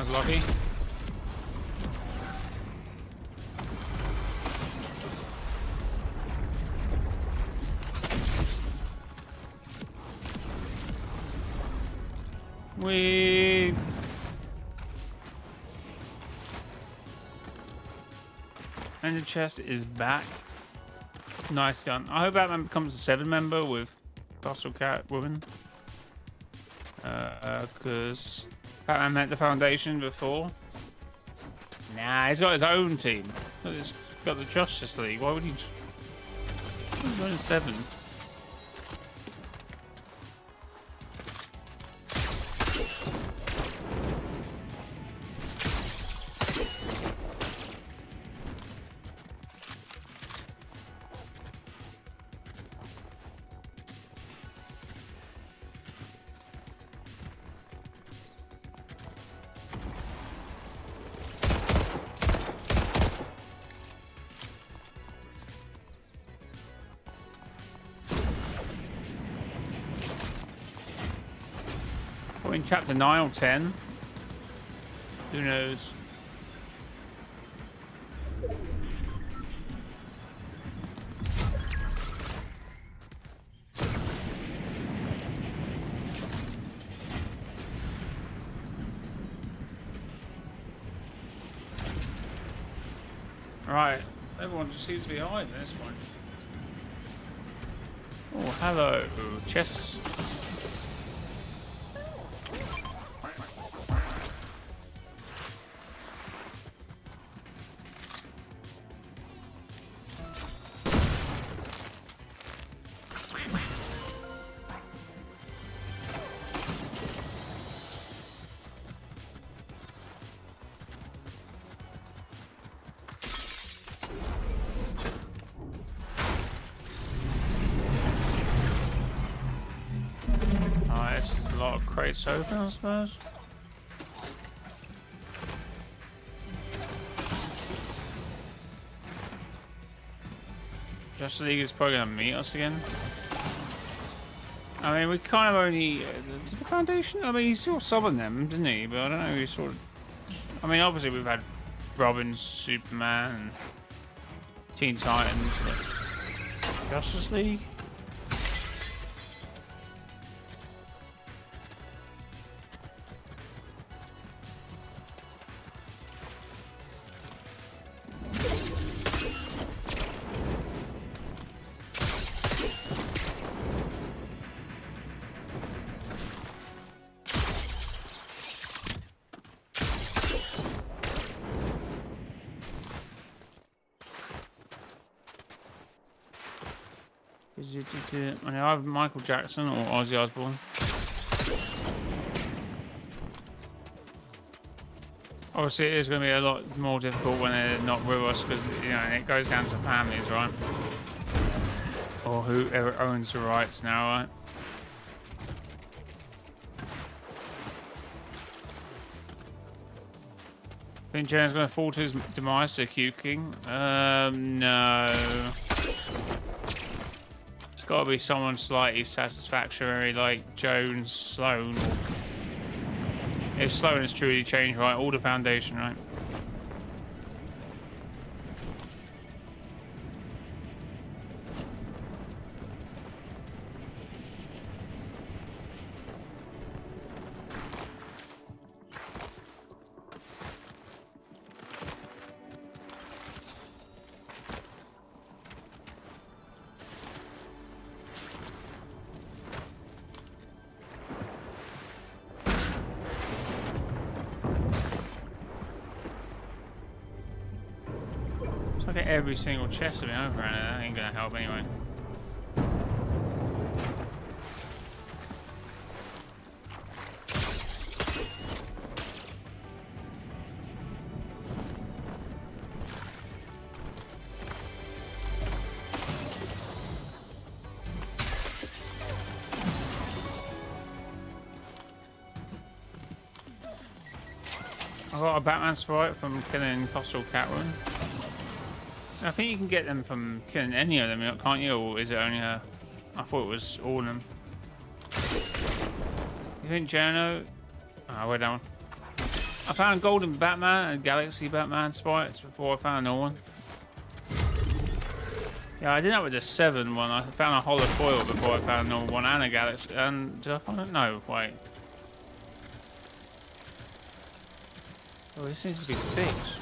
was lucky. We. And the chest is back. Nice done. I hope Batman becomes a 7-member with Castle Cat Woman. Because Batman met the Foundation before. Nah, he's got his own team. He's got the Justice League. Why would he join 7? In chapter 9 or 10. Who knows? Right. Everyone just seems to be hiding at this point. Oh, hello. Chests. Crates open, I suppose. Justice League is probably gonna meet us again. I mean, we kind of only did the Foundation. I mean, he still summoned them, didn't he? But I don't know. He sort of. I mean, obviously we've had Robin, Superman, and Teen Titans, but Justice League. I mean, either Michael Jackson or Ozzy Osbourne. Obviously, it is going to be a lot more difficult when they're not with us because, you know, it goes down to families, right? Or whoever owns the rights now, right? Think Jenner's going to fall to his demise to Q King? No. It's got to be someone slightly satisfactory like Jones, Sloan. If Sloan has truly changed, right? All the Foundation, right? Look at every single chest of me over, and that ain't gonna help anyway. I got a Batman sprite from killing Postal Catwoman. I think you can get them from killing any of them, can't you? Or is it only her? I thought it was all of them. You think Jano? Oh, we're down. I found Golden Batman and Galaxy Batman sprites before I found another one. Yeah, I did that with the 7 one. I found a hollow foil before I found another one and a Galaxy. And did I find it? No, wait. Oh, this needs to be fixed.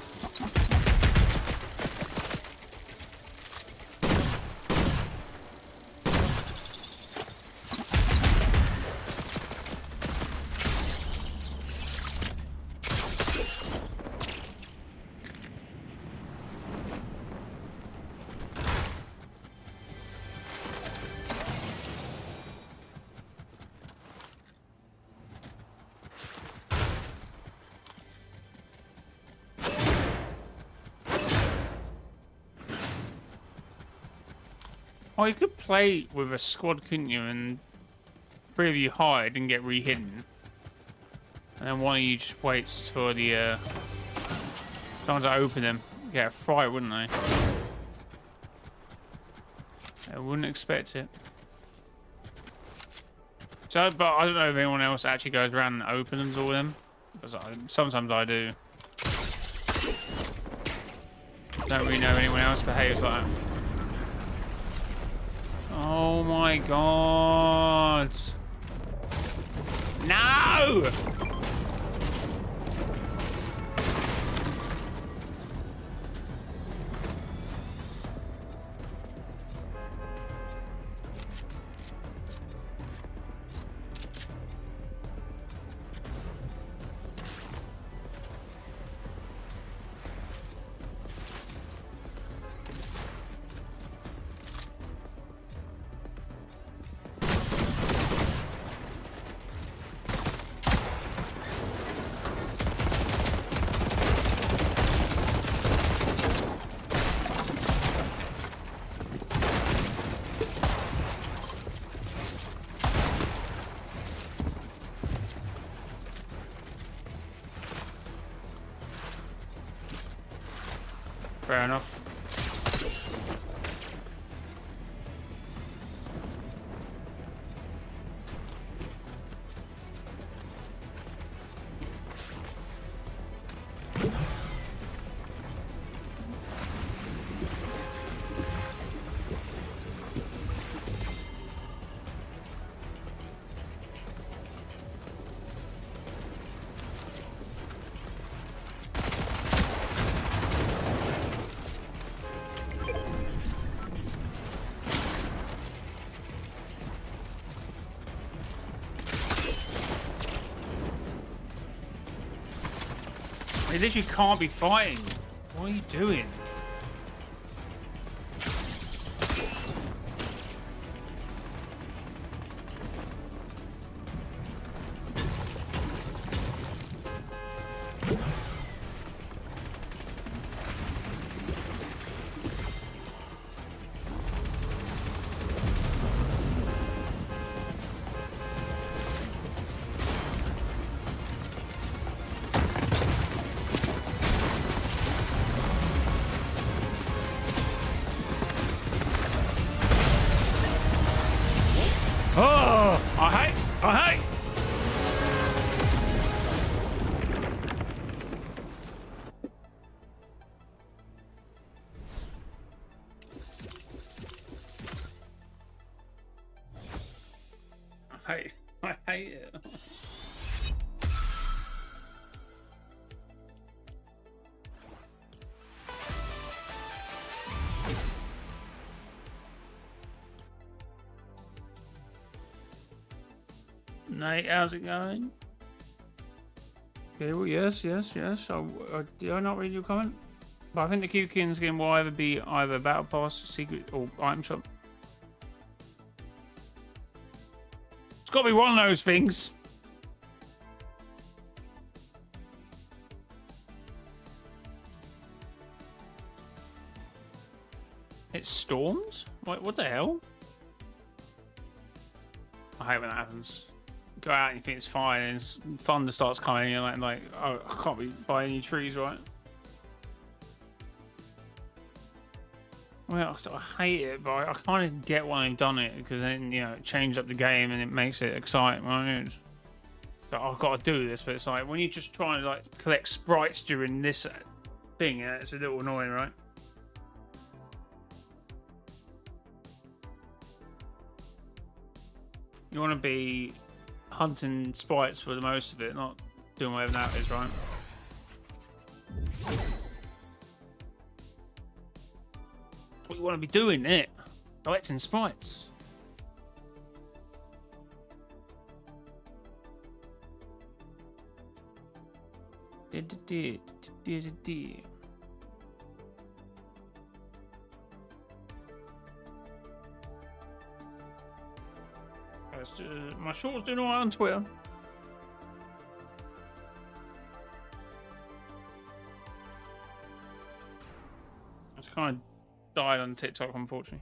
Oh, you could play with a squad, couldn't you? And 3 of you hide and get re-hidden. And then one of you just waits for the someone to open them. Get a fright, wouldn't they? I wouldn't expect it. So, but I don't know if anyone else actually goes around and opens all of them. Sometimes I do. Don't really know if anyone else behaves like that. Oh my god. No! Fair enough. They literally can't be fighting. What are you doing? Oh, I hate. I hate it. Nate, how's it going? Okay, well, yes. Did I not read your comment? But I think the Q-Kin skin will either be either Battle Pass, Secret, or Item Shop. It's got to be one of those things. It storms? What the hell? I hate when that happens. Go out and you think it's fine, and thunder starts coming, and you're like, oh, I can't be by any trees, right? Well, I hate it, but I kind of get why they've done it, because then, you know, it changed up the game and it makes it exciting, right? that I've got to do this, but it's like when you're just trying to like collect sprites during this thing, yeah, it's a little annoying, right? You want to be hunting sprites for the most of it, not doing whatever that is, right? That's what you want to be doing, innit? Collecting sprites. My short's doing alright on Twitter. It's kind of died on TikTok, unfortunately.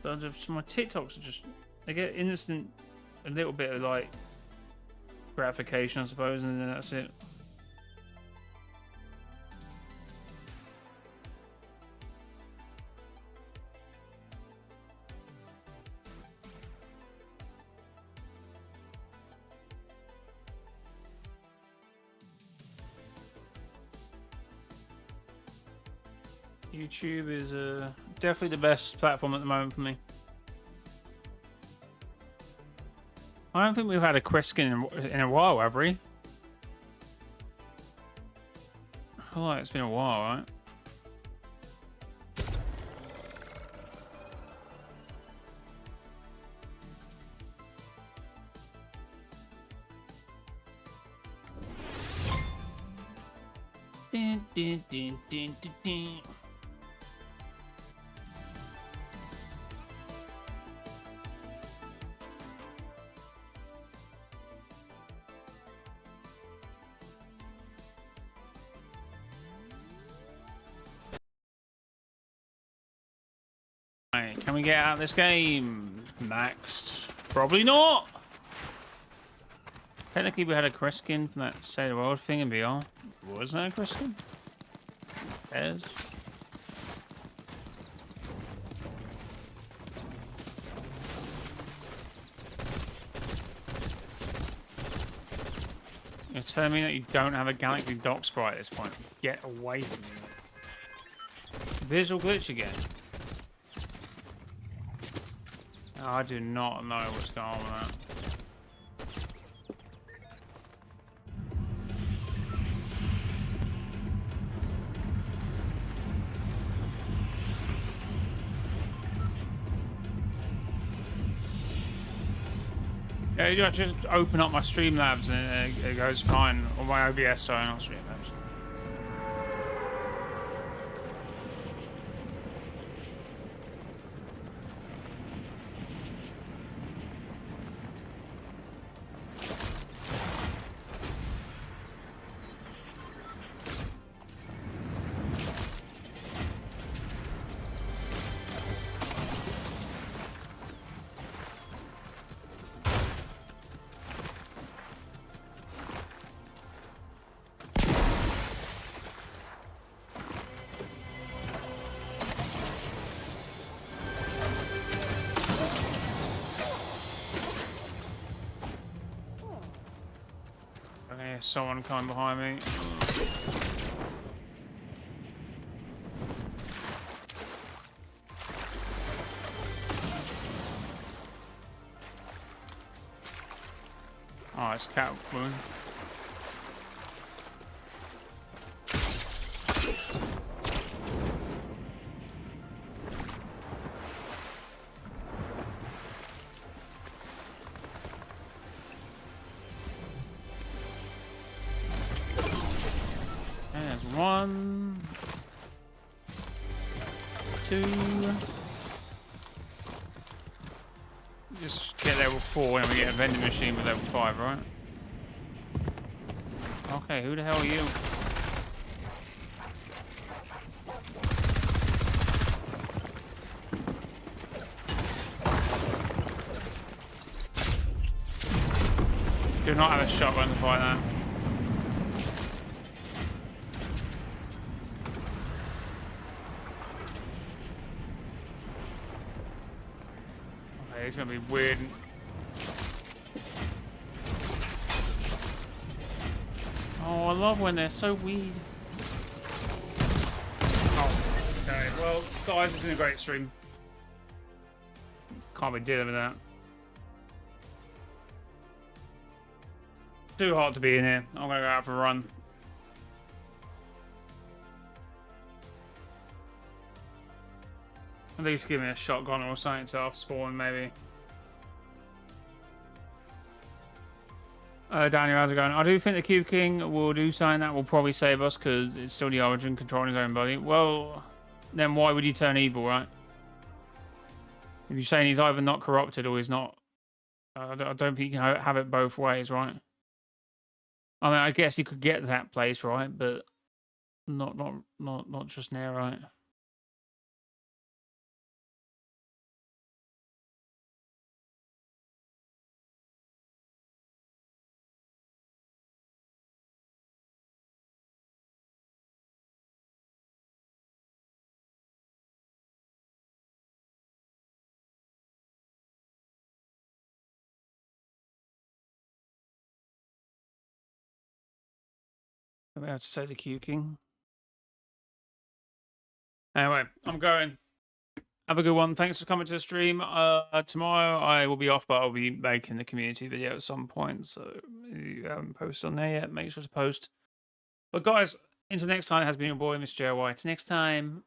So my TikToks are just, they get instant, a little bit of like gratification, I suppose, and then that's it. YouTube is definitely the best platform at the moment for me. I don't think we've had a quest skin in a while, have we? I feel like it's been a while, right? Dun, dun, dun, dun, dun, dun. Right, can we get out of this game? Maxed? Probably not. Technically, we had a quest skin from that Save the World thing in VR. Was that a quest skin? Yes. You're telling me that you don't have a Galaxy Dock sprite at this point? Get away from me. Visual glitch again. I do not know what's going on with that. Yeah, I just open up my Streamlabs and it goes fine. Or my OBS, sorry, not Streamlabs. There's someone coming behind me. Oh, it's Catwoman. One, two. Just get level 4 and we get a vending machine with level 5, right? Okay, who the hell are you? Do not have a shotgun to fight that. It's gonna be weird. Oh, I love when they're so weird. Oh, okay. Well, guys, it's been a great stream. Can't be dealing with that. Too hot to be in here. I'm gonna go out for a run. At least give me a shotgun or something to off spawn, maybe. Daniel, how's it going? I do think the Cube King will do something that will probably save us because it's still the Origin controlling his own body. Well, then why would he turn evil, right? If you're saying he's either not corrupted or he's not... I don't think you can have it both ways, right? I mean, I guess he could get to that place, right? But not just now, right? We have to say the Q King. Anyway, I'm going. Have a good one. Thanks for coming to the stream. Tomorrow I will be off, but I'll be making the community video at some point. So if you haven't posted on there yet, make sure to post. But guys, until next time, it has been your boy, mrjayowhy. Till next time.